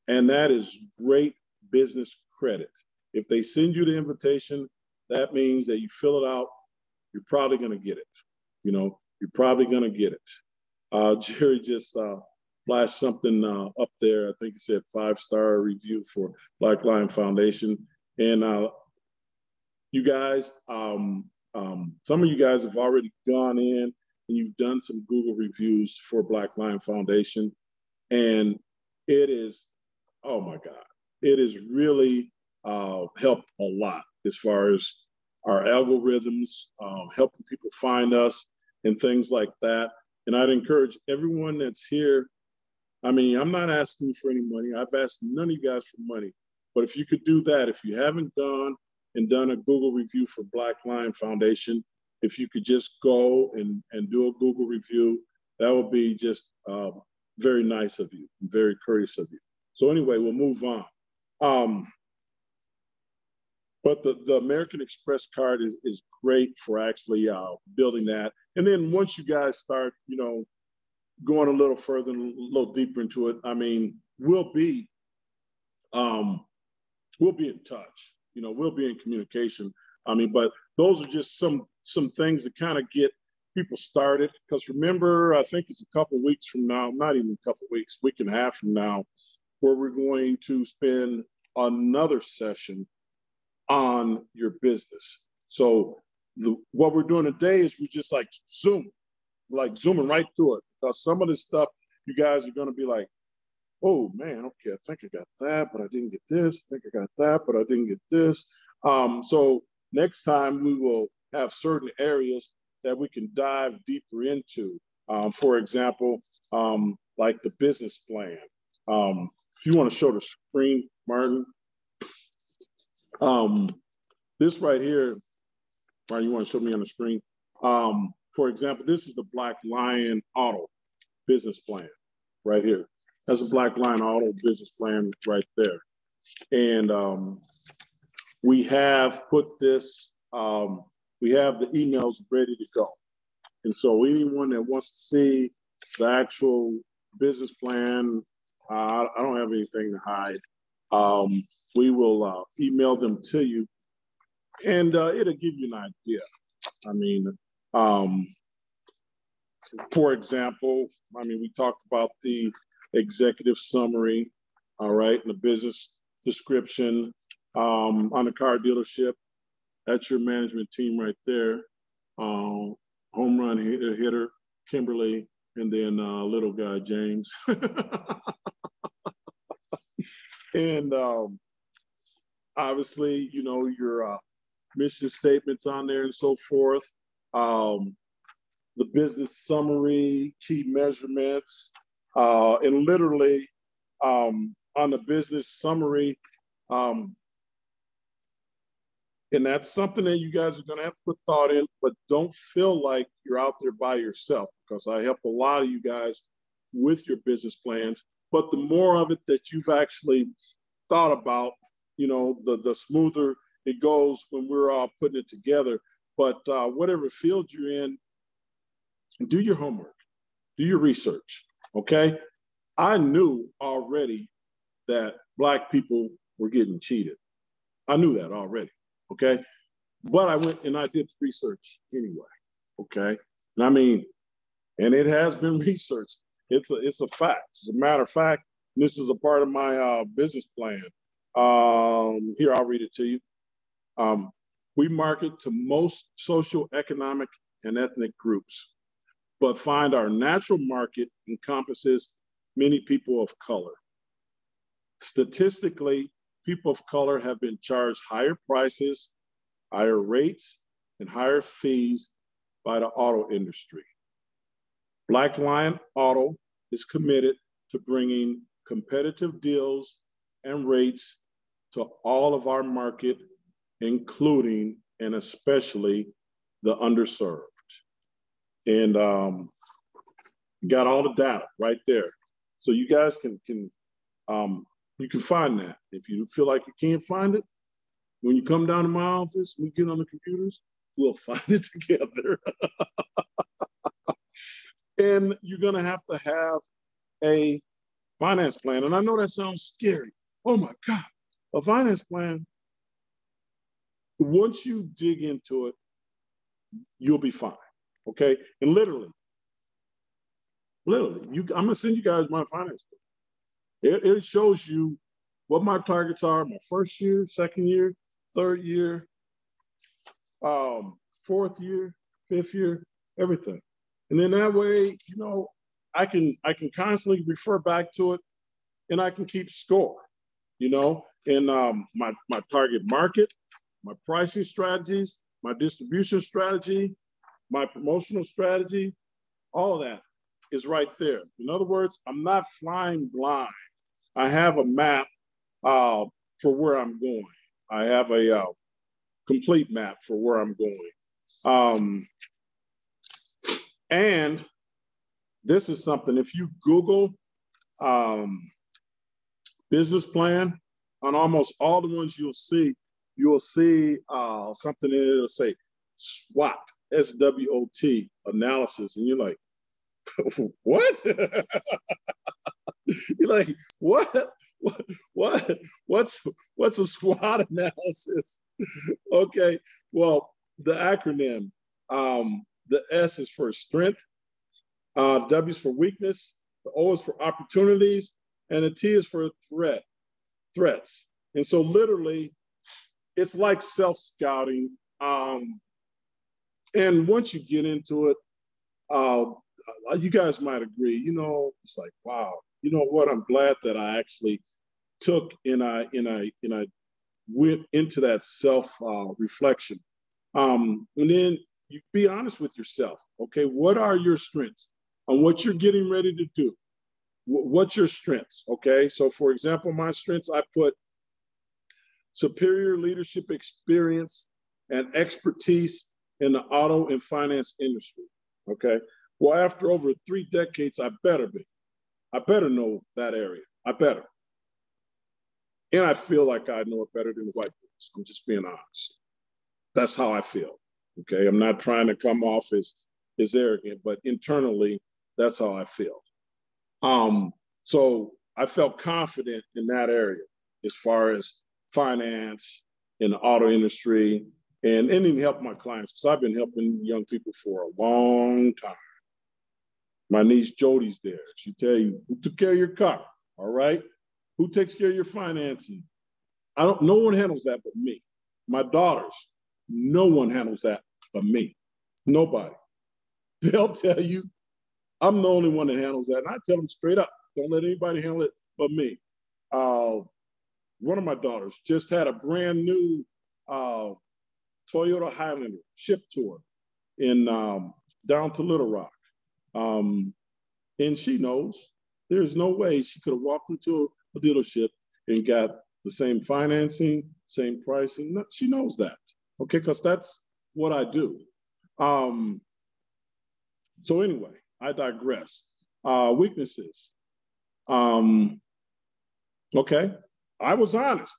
Speaker 4: And that is great business credit. If they send you the invitation, that means that you fill it out, you're probably going to get it. You're probably going to get it. Jerry just flash something up there. I think it said 5-star review for Black Lion Foundation. And you guys, some of you guys have already gone in and you've done some Google reviews for Black Lion Foundation. And it is, oh my God, it has really helped a lot as far as our algorithms, helping people find us and things like that. And I'd encourage everyone that's here. I mean, I'm not asking you for any money. I've asked none of you guys for money. But if you could do that, if you haven't gone and done a Google review for Black Lion Foundation, if you could just go and do a Google review, that would be just very nice of you and very courteous of you. So anyway, we'll move on. But the American Express card is great for actually building that. And then once you guys start, you know, going a little further, a little deeper into it, I mean, we'll be in touch. You know, we'll be in communication. I mean, but those are just some things that kind of get people started. Because remember, I think it's a couple of weeks from now, not even a couple of weeks, week and a half from now, where we're going to spend another session on your business. So what we're doing today is we just like zooming right through it. Because some of this stuff, you guys are going to be like, oh man, okay, I think I got that, but I didn't get this. I think I got that, but I didn't get this. So next time we will have certain areas that we can dive deeper into. For example, like the business plan. If you want to show the screen, Martin. This right here, Martin, you want to show me on the screen? For example, this is the Black Lion Auto business plan right here. That's a Black Lion Auto business plan right there. And we have put this, we have the emails ready to go. And so anyone that wants to see the actual business plan, I don't have anything to hide. We will email them to you, and it'll give you an idea. I mean, for example, I mean, we talked about the executive summary, all right, and the business description on the car dealership. That's your management team right there. Home run hitter, Kimberly, and then little guy, James. And obviously, you know, your mission statements on there and so forth. The business summary, key measurements, and literally on the business summary, and that's something that you guys are going to have to put thought in, but don't feel like you're out there by yourself, because I help a lot of you guys with your business plans. But the more of it that you've actually thought about, you know, the smoother it goes when we're all putting it together. But whatever field you're in, do your homework, do your research, okay? I knew already that Black people were getting cheated. I knew that already, okay? But I went and I did research anyway, okay? And I mean, and it has been researched. It's a fact. As a matter of fact, this is a part of my business plan. Here, I'll read it to you. We market to most social, economic, and ethnic groups, but find our natural market encompasses many people of color. Statistically, people of color have been charged higher prices, higher rates, and higher fees by the auto industry. Black Lion Auto is committed to bringing competitive deals and rates to all of our market, including and especially the underserved. And got all the data right there. So you guys can you can find that. If you feel like you can't find it, when you come down to my office, we get on the computers, we'll find it together. And you're gonna have to have a finance plan. And I know that sounds scary. Oh my God, a finance plan. Once you dig into it, you'll be fine, okay? And literally, Literally, I'm gonna send you guys my finance book. It shows you what my targets are, my first year, second year, third year, fourth year, fifth year, everything. And then that way, you know, I can constantly refer back to it, and I can keep score, you know, and my target market, my pricing strategies, my distribution strategy, my promotional strategy, all of that is right there. In other words, I'm not flying blind. I have a map for where I'm going. I have a complete map for where I'm going. And this is something, if you Google business plan, on almost all the ones you'll see something in it that'll say SWOT, SWOT analysis. And you're like, what? You're like, what? What's a SWOT analysis? Okay, well, the acronym, the S is for strength, W is for weakness, the O is for opportunities, and the T is for threats. And so literally, it's like self-scouting. And once you get into it, you guys might agree, you know, it's like, wow, you know what? I'm glad that I actually took and I went into that self reflection. And then you be honest with yourself. Okay, what are your strengths and what you're getting ready to do? What's your strengths? Okay, so for example, my strengths, I put superior leadership experience and expertise in the auto and finance industry. Okay, well, after over 3 decades, I better know that area. I better. And I feel like I know it better than the white boys. I'm just being honest. That's how I feel. Okay, I'm not trying to come off as arrogant, but internally, that's how I feel. So I felt confident in that area as far as finance in the auto industry and even help my clients, because I've been helping young people for a long time. My niece Jody's there. She tell you who took care of your car, all right? Who takes care of your financing? No one handles that but me. My daughters, no one handles that but me. Nobody. They'll tell you I'm the only one that handles that. And I tell them straight up, don't let anybody handle it but me. One of my daughters just had a brand new Toyota Highlander ship tour in down to Little Rock. And she knows there's no way she could have walked into a dealership and got the same financing, same pricing. She knows that, okay, because that's what I do. So anyway, I digress. Weaknesses. Okay, I was honest.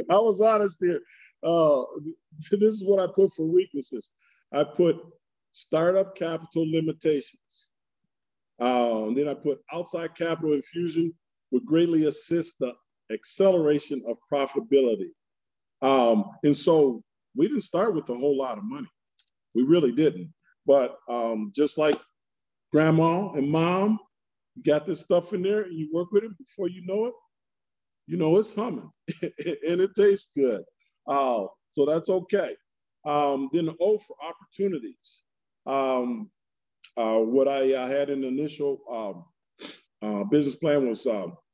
Speaker 4: I was honest here. This is what I put for weaknesses. I put startup capital limitations. Then I put outside capital infusion would greatly assist the acceleration of profitability. And so we didn't start with a whole lot of money. We really didn't. But just like grandma and mom, you got this stuff in there and you work with it before you know it's humming and it tastes good. So that's okay. Then the O for opportunities. What I had in the initial business plan was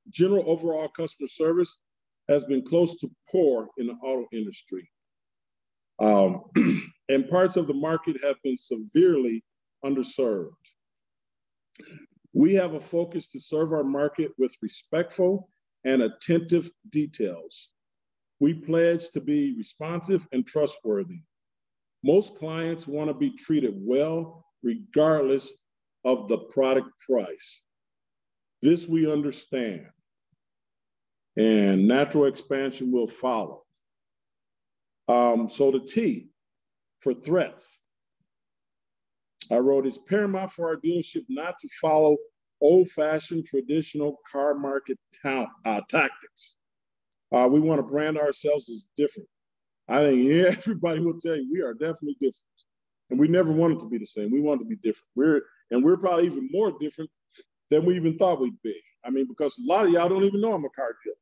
Speaker 4: general overall customer service has been close to poor in the auto industry. And parts of the market have been severely underserved. We have a focus to serve our market with respectful and attentive details. We pledge to be responsive and trustworthy. Most clients want to be treated well, regardless of the product price. This we understand, and natural expansion will follow. So the T for threats. I wrote, it's paramount for our dealership not to follow old-fashioned traditional car market tactics. We want to brand ourselves as different. I think everybody will tell you we are definitely different. And we never wanted to be the same. We wanted to be different. We're probably even more different than we even thought we'd be. I mean, because a lot of y'all don't even know I'm a car dealer.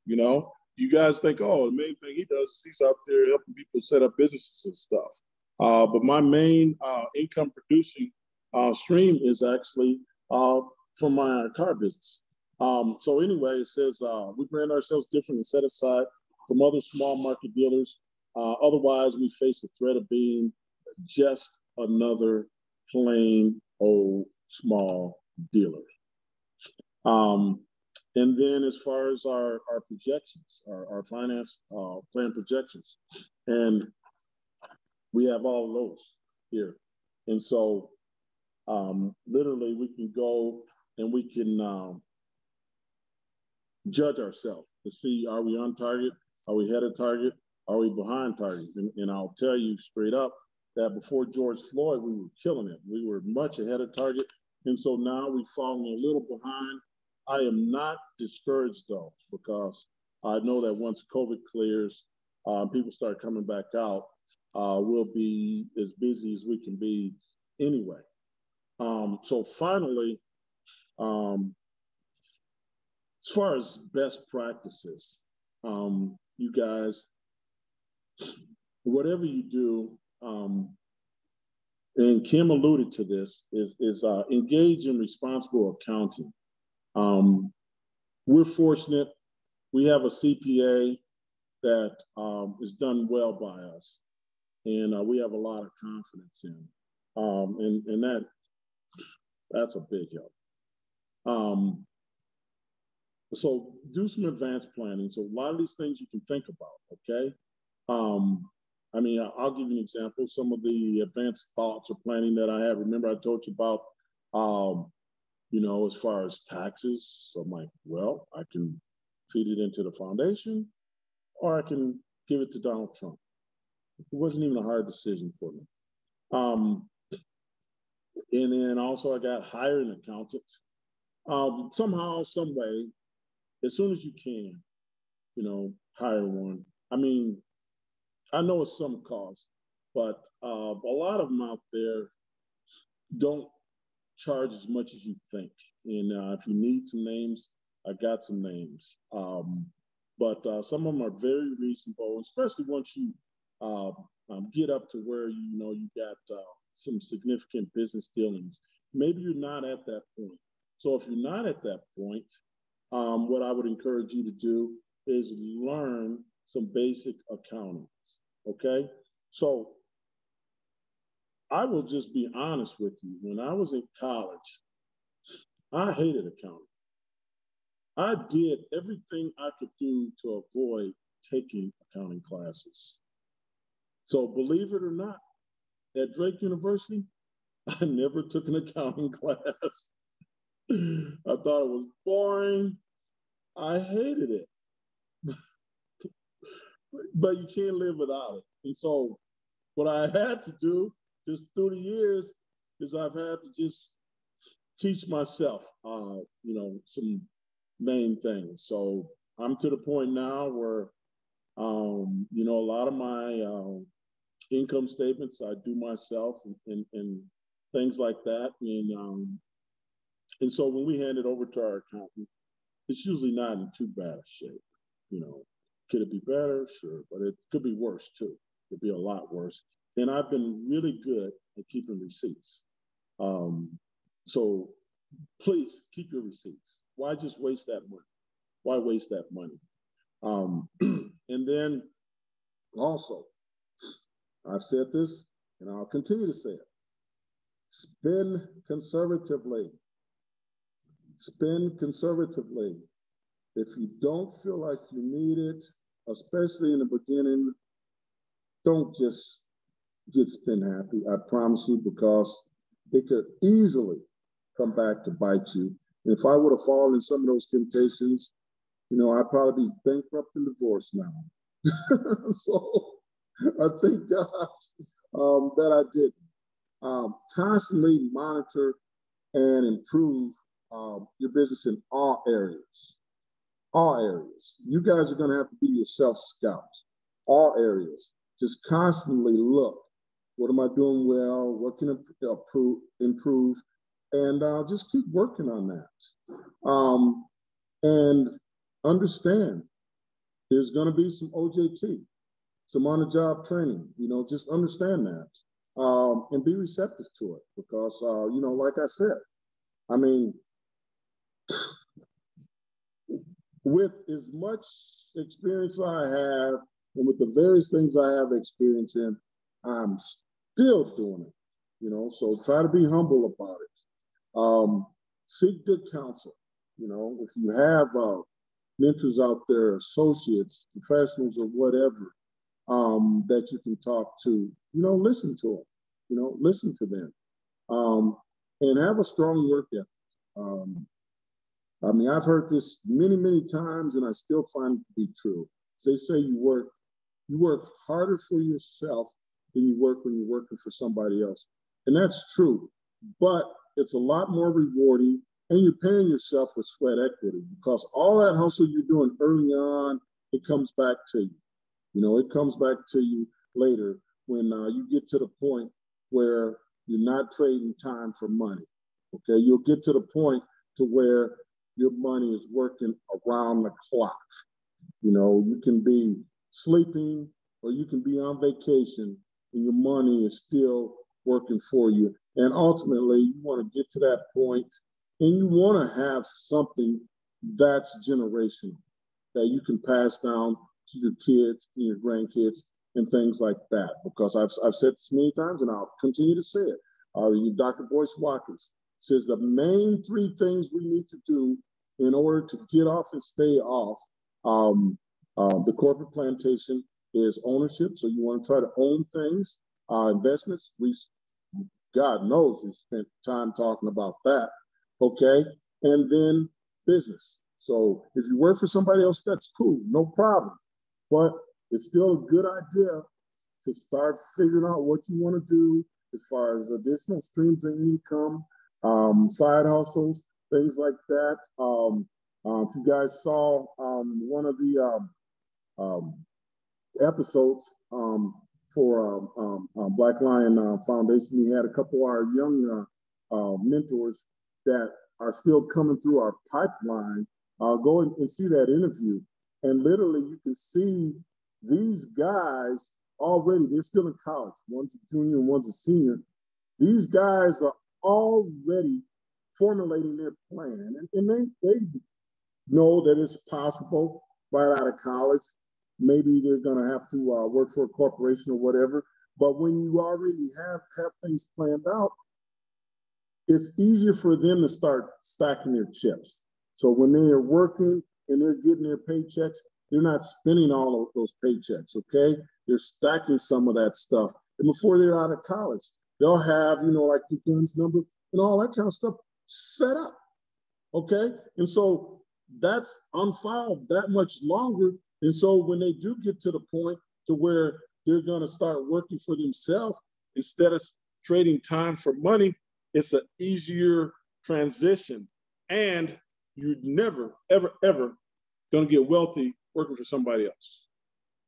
Speaker 4: You know, you guys think, oh, the main thing he does is he's out there helping people set up businesses and stuff. But my main income producing stream is actually from my car business. So anyway, it says we brand ourselves different and set aside from other small market dealers. Otherwise, we face the threat of being just another plain old small dealer. And then as far as our projections, our finance plan projections, and we have all of those here. And so literally we can go and we can judge ourselves to see, are we on target? Are we ahead of target? Are we behind target? And I'll tell you straight up that before George Floyd, we were killing it. We were much ahead of target. And so now we've fallen a little behind. I am not discouraged though, because I know that once COVID clears, people start coming back out, we'll be as busy as we can be anyway. So finally, as far as best practices, you guys, whatever you do, and Kim alluded to this, is engage in responsible accounting. We're fortunate. We have a CPA that is done well by us, and we have a lot of confidence in. And that's a big help. So do some advanced planning. So a lot of these things you can think about, okay? I mean, I'll give you an example. Some of the advanced thoughts or planning that I have. Remember I told you about, you know, as far as taxes. So I'm like, well, I can feed it into the foundation or I can give it to Donald Trump. It wasn't even a hard decision for me. And then also I got hired an accountant. Somehow, some way, as soon as you can, you know, hire one. I mean, I know it's some cost, but a lot of them out there don't charge as much as you think. And if you need some names, I got some names. But some of them are very reasonable, especially once you get up to where you know you got some significant business dealings. Maybe you're not at that point. So if you're not at that point, what I would encourage you to do is learn some basic accounting. Okay, so I will just be honest with you. When I was in college, I hated accounting. I did everything I could do to avoid taking accounting classes. So believe it or not, at Drake University, I never took an accounting class. I thought it was boring. I hated it. But you can't live without it. And so what I had to do just through the years is I've had to just teach myself, you know, some main things. So I'm to the point now where, you know, a lot of my income statements I do myself and things like that. And so when we hand it over to our accountant, it's usually not in too bad a shape, you know. Could it be better? Sure, but it could be worse too. It could be a lot worse. And I've been really good at keeping receipts. So please keep your receipts. Why just waste that money? Why waste that money? And then also, I've said this and I'll continue to say it. Spend conservatively. Spend conservatively. If you don't feel like you need it, especially in the beginning, don't just get spend happy. I promise you, because it could easily come back to bite you. And if I would have fallen in some of those temptations, you know, I'd probably be bankrupt and divorced now. So I thank God that I didn't. Constantly monitor and improve your business in all areas. All areas. You guys are going to have to be your self-scouts. All areas. Just constantly look What am I doing well? What can improve? And just keep working on that. And understand there's going to be some OJT, some on-the-job training. Just understand that and be receptive to it because, like I said, I mean, with as much experience I have and with the various things I have experience in, I'm still doing it, so try to be humble about it. Seek good counsel. If you have mentors out there, associates, professionals, or whatever that you can talk to, listen to them, listen to them, and have a strong work ethic. I mean, I've heard this many, many times, and I still find it to be true. They say you work harder for yourself than you work when you're working for somebody else. And that's true, but it's a lot more rewarding, and you're paying yourself with sweat equity because all that hustle you're doing early on, it comes back to you. It comes back to you later when you get to the point where you're not trading time for money, okay? You'll get to the point to where your money is working around the clock. You can be sleeping or you can be on vacation and your money is still working for you. And ultimately, you want to get to that point and you want to have something that's generational that you can pass down to your kids and your grandkids and things like that. Because I've said this many times and I'll continue to say it. Dr. Boyce Watkins says the main three things we need to do in order to get off and stay off the corporate plantation is ownership. So you want to try to own things, investments. God knows we spent time talking about that. Okay. And then business. So if you work for somebody else, that's cool. No problem. But it's still a good idea to start figuring out what you want to do as far as additional streams of income, side hustles, things like that. If you guys saw one of the episodes for Black Lion Foundation, we had a couple of our young mentors that are still coming through our pipeline. Go and see that interview. And literally you can see these guys already, they're still in college. One's a junior and one's a senior. These guys are already formulating their plan. And they know that it's possible right out of college. Maybe they're going to have to work for a corporation or whatever. But when you already have things planned out, it's easier for them to start stacking their chips. So when they are working and they're getting their paychecks, they're not spending all of those paychecks, okay? They're stacking some of that stuff. And before they're out of college, they'll have, like the DUNS number and all that kind of stuff set up, okay? And so that's on file that much longer. And so when they do get to the point to where they're going to start working for themselves, instead of trading time for money, it's an easier transition. And you're never, ever, ever going to get wealthy working for somebody else.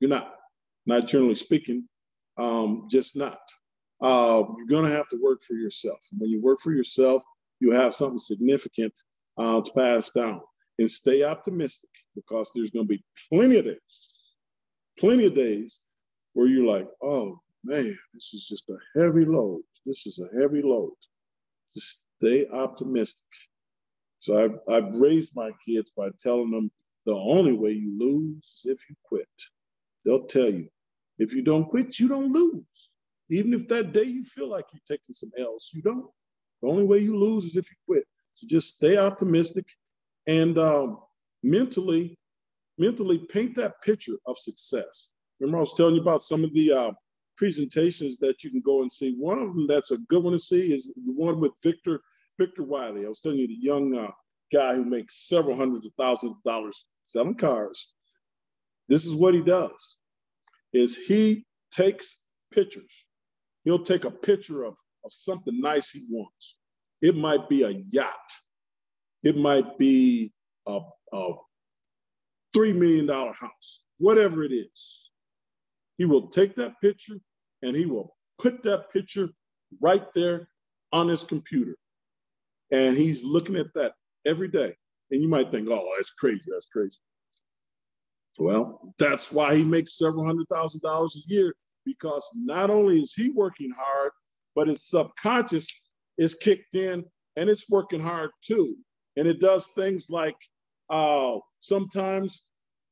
Speaker 4: You're not generally speaking, just not. You're going to have to work for yourself. And when you work for yourself, you have something significant to pass down. And stay optimistic because there's going to be plenty of days where you're like, oh man, this is just a heavy load. This is a heavy load. Just stay optimistic. So I've raised my kids by telling them the only way you lose is if you quit. They'll tell you, if you don't quit, you don't lose. Even if that day you feel like you're taking some L's, you don't. The only way you lose is if you quit. So just stay optimistic and mentally paint that picture of success. Remember I was telling you about some of the presentations that you can go and see. One of them that's a good one to see is the one with Victor Wiley. I was telling you, the young guy who makes several hundreds of thousands of dollars selling cars. This is what he does, is he takes pictures. He'll take a picture of something nice he wants. It might be a yacht. It might be a $3 million house, whatever it is. He will take that picture and he will put that picture right there on his computer. And he's looking at that every day. And you might think, oh, that's crazy. That's crazy. Well, that's why he makes several $100,000 a year, because not only is he working hard, but his subconscious is kicked in and it's working hard too. And it does things like sometimes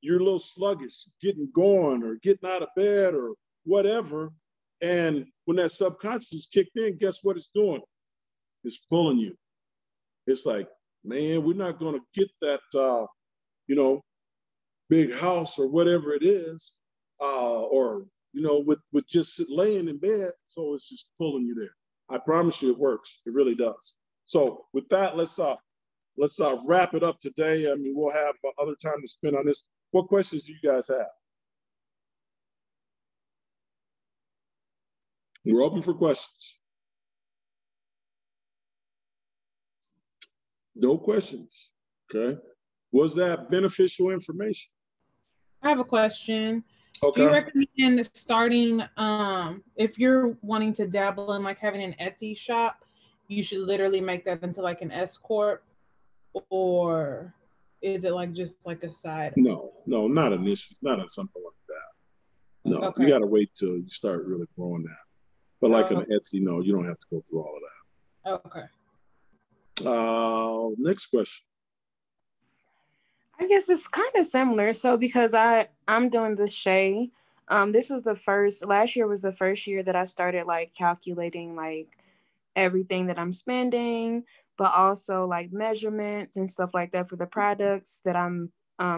Speaker 4: you're a little sluggish, getting going or getting out of bed or whatever. And when that subconscious is kicked in, guess what it's doing? It's pulling you. It's like, man, we're not going to get that, big house or whatever it is, or, with just laying in bed. So it's just pulling you there. I promise you it works. It really does. So with that, let's wrap it up today. I mean, we'll have other time to spend on this. What questions do you guys have? We're open for questions. No questions. Okay. Was that beneficial information?
Speaker 5: I have a question.
Speaker 4: Okay.
Speaker 5: Do you recommend starting, if you're wanting to dabble in like having an Etsy shop, you should literally make that into like an S Corp, or is it like just like a side?
Speaker 4: No, not initially, not on something like that. No,
Speaker 5: Okay.
Speaker 4: You got to wait till you start really growing that. But like an Etsy, no, you don't have to go through all of that.
Speaker 5: Okay.
Speaker 4: Next question.
Speaker 3: I guess it's kind of similar. So because I'm doing the Shay, last year was the first year that I started like calculating like everything that I'm spending, but also like measurements and stuff like that for the products that I'm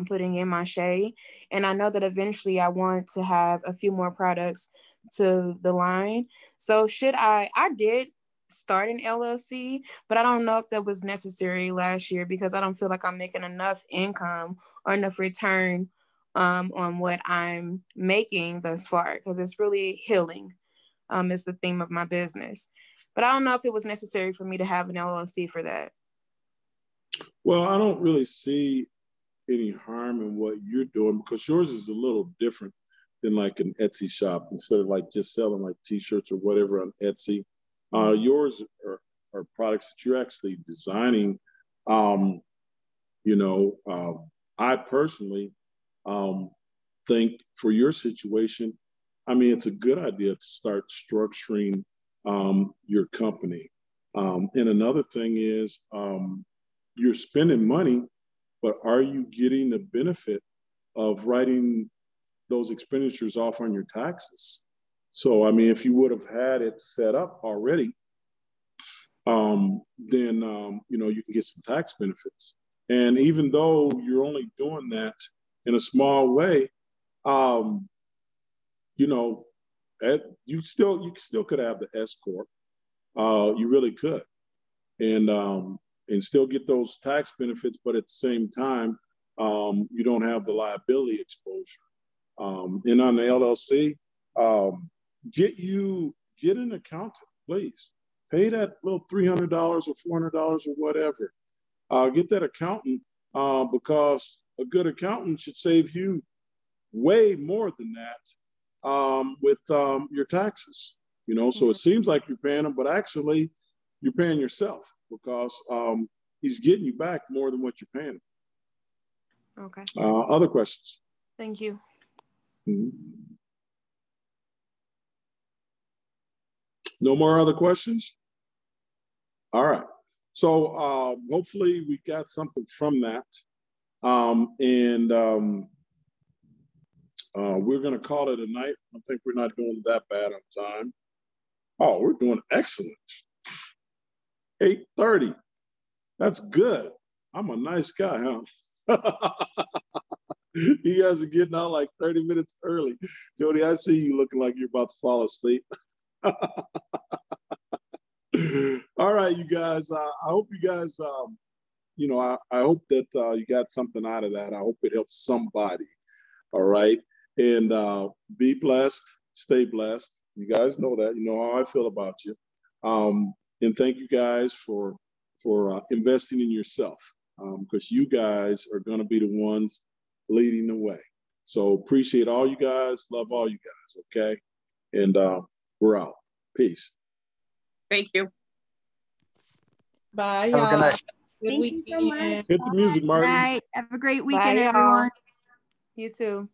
Speaker 3: putting in my Shay. And I know that eventually I want to have a few more products to the line. So I did start an LLC, but I don't know if that was necessary last year because I don't feel like I'm making enough income or enough return on what I'm making thus far, because it's really healing is the theme of my business. But I don't know if it was necessary for me to have an LLC for that.
Speaker 4: Well, I don't really see any harm in what you're doing, because yours is a little different than like an Etsy shop. Instead of like just selling like t-shirts or whatever on Etsy, yours are products that you're actually designing. I personally think for your situation, I mean, it's a good idea to start structuring your company. And another thing is you're spending money, but are you getting the benefit of writing those expenditures off on your taxes? So, I mean, if you would have had it set up already, then, you can get some tax benefits. And even though you're only doing that in a small way, you still could have the S Corp. You really could. And still get those tax benefits, but at the same time, you don't have the liability exposure. And on the LLC, get an accountant, please. Pay that little $300 or $400 or whatever. Get that accountant because a good accountant should save you way more than that with your taxes. So it seems like you're paying them, but actually you're paying yourself because he's getting you back more than what you're paying him.
Speaker 3: Okay.
Speaker 4: Other questions?
Speaker 3: Thank you.
Speaker 4: Mm-hmm. No more other questions? All right. So hopefully we got something from that. We're going to call it a night. I think we're not doing that bad on time. Oh, we're doing excellent. 8:30. That's good. I'm a nice guy, huh? You guys are getting out like 30 minutes early. Jody, I see you looking like you're about to fall asleep. All right, you guys. I hope you guys, I hope that you got something out of that. I hope it helps somebody. All right. And be blessed. Stay blessed. You guys know that. You know how I feel about you. And thank you guys for investing in yourself, because you guys are going to be the ones leading the way. So appreciate all you guys. Love all you guys. Okay. And we're out. Peace.
Speaker 3: Thank you.
Speaker 5: Bye,
Speaker 6: Have a
Speaker 5: y'all.
Speaker 6: good night.
Speaker 5: Good
Speaker 2: Thank you so much.
Speaker 5: weekend.
Speaker 4: Hit the music,
Speaker 2: Good
Speaker 4: Martin.
Speaker 2: night. Have a great
Speaker 3: Bye,
Speaker 2: weekend,
Speaker 3: y'all.
Speaker 2: everyone.
Speaker 3: You too.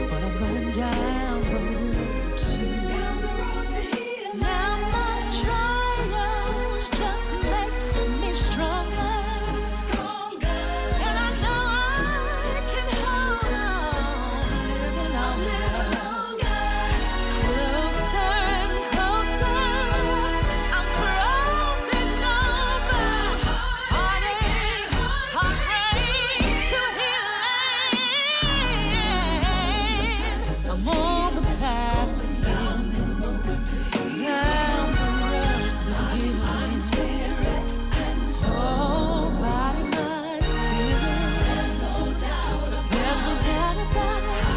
Speaker 7: But I'm going down the road to heal. Now my trials just make me stronger. And I know I can hold on a little longer. Closer and closer, I'm crossing over. Heartache, heartbreak to healing. I'm on the path to healing. Down the road to healing. Spirit and soul, body, mind, spirit. There's no doubt about it. I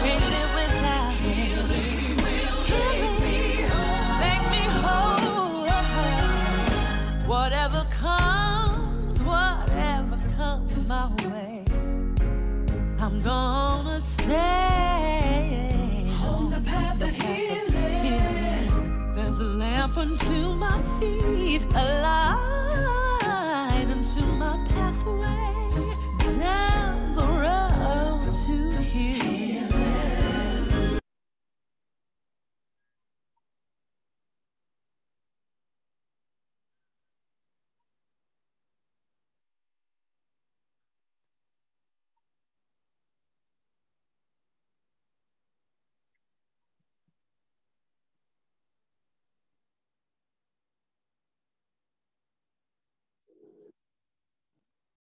Speaker 7: can't live without healing. Will make me whole. Whatever comes my way, I'm gonna stay on the path of healing. There's a lamp unto my feet.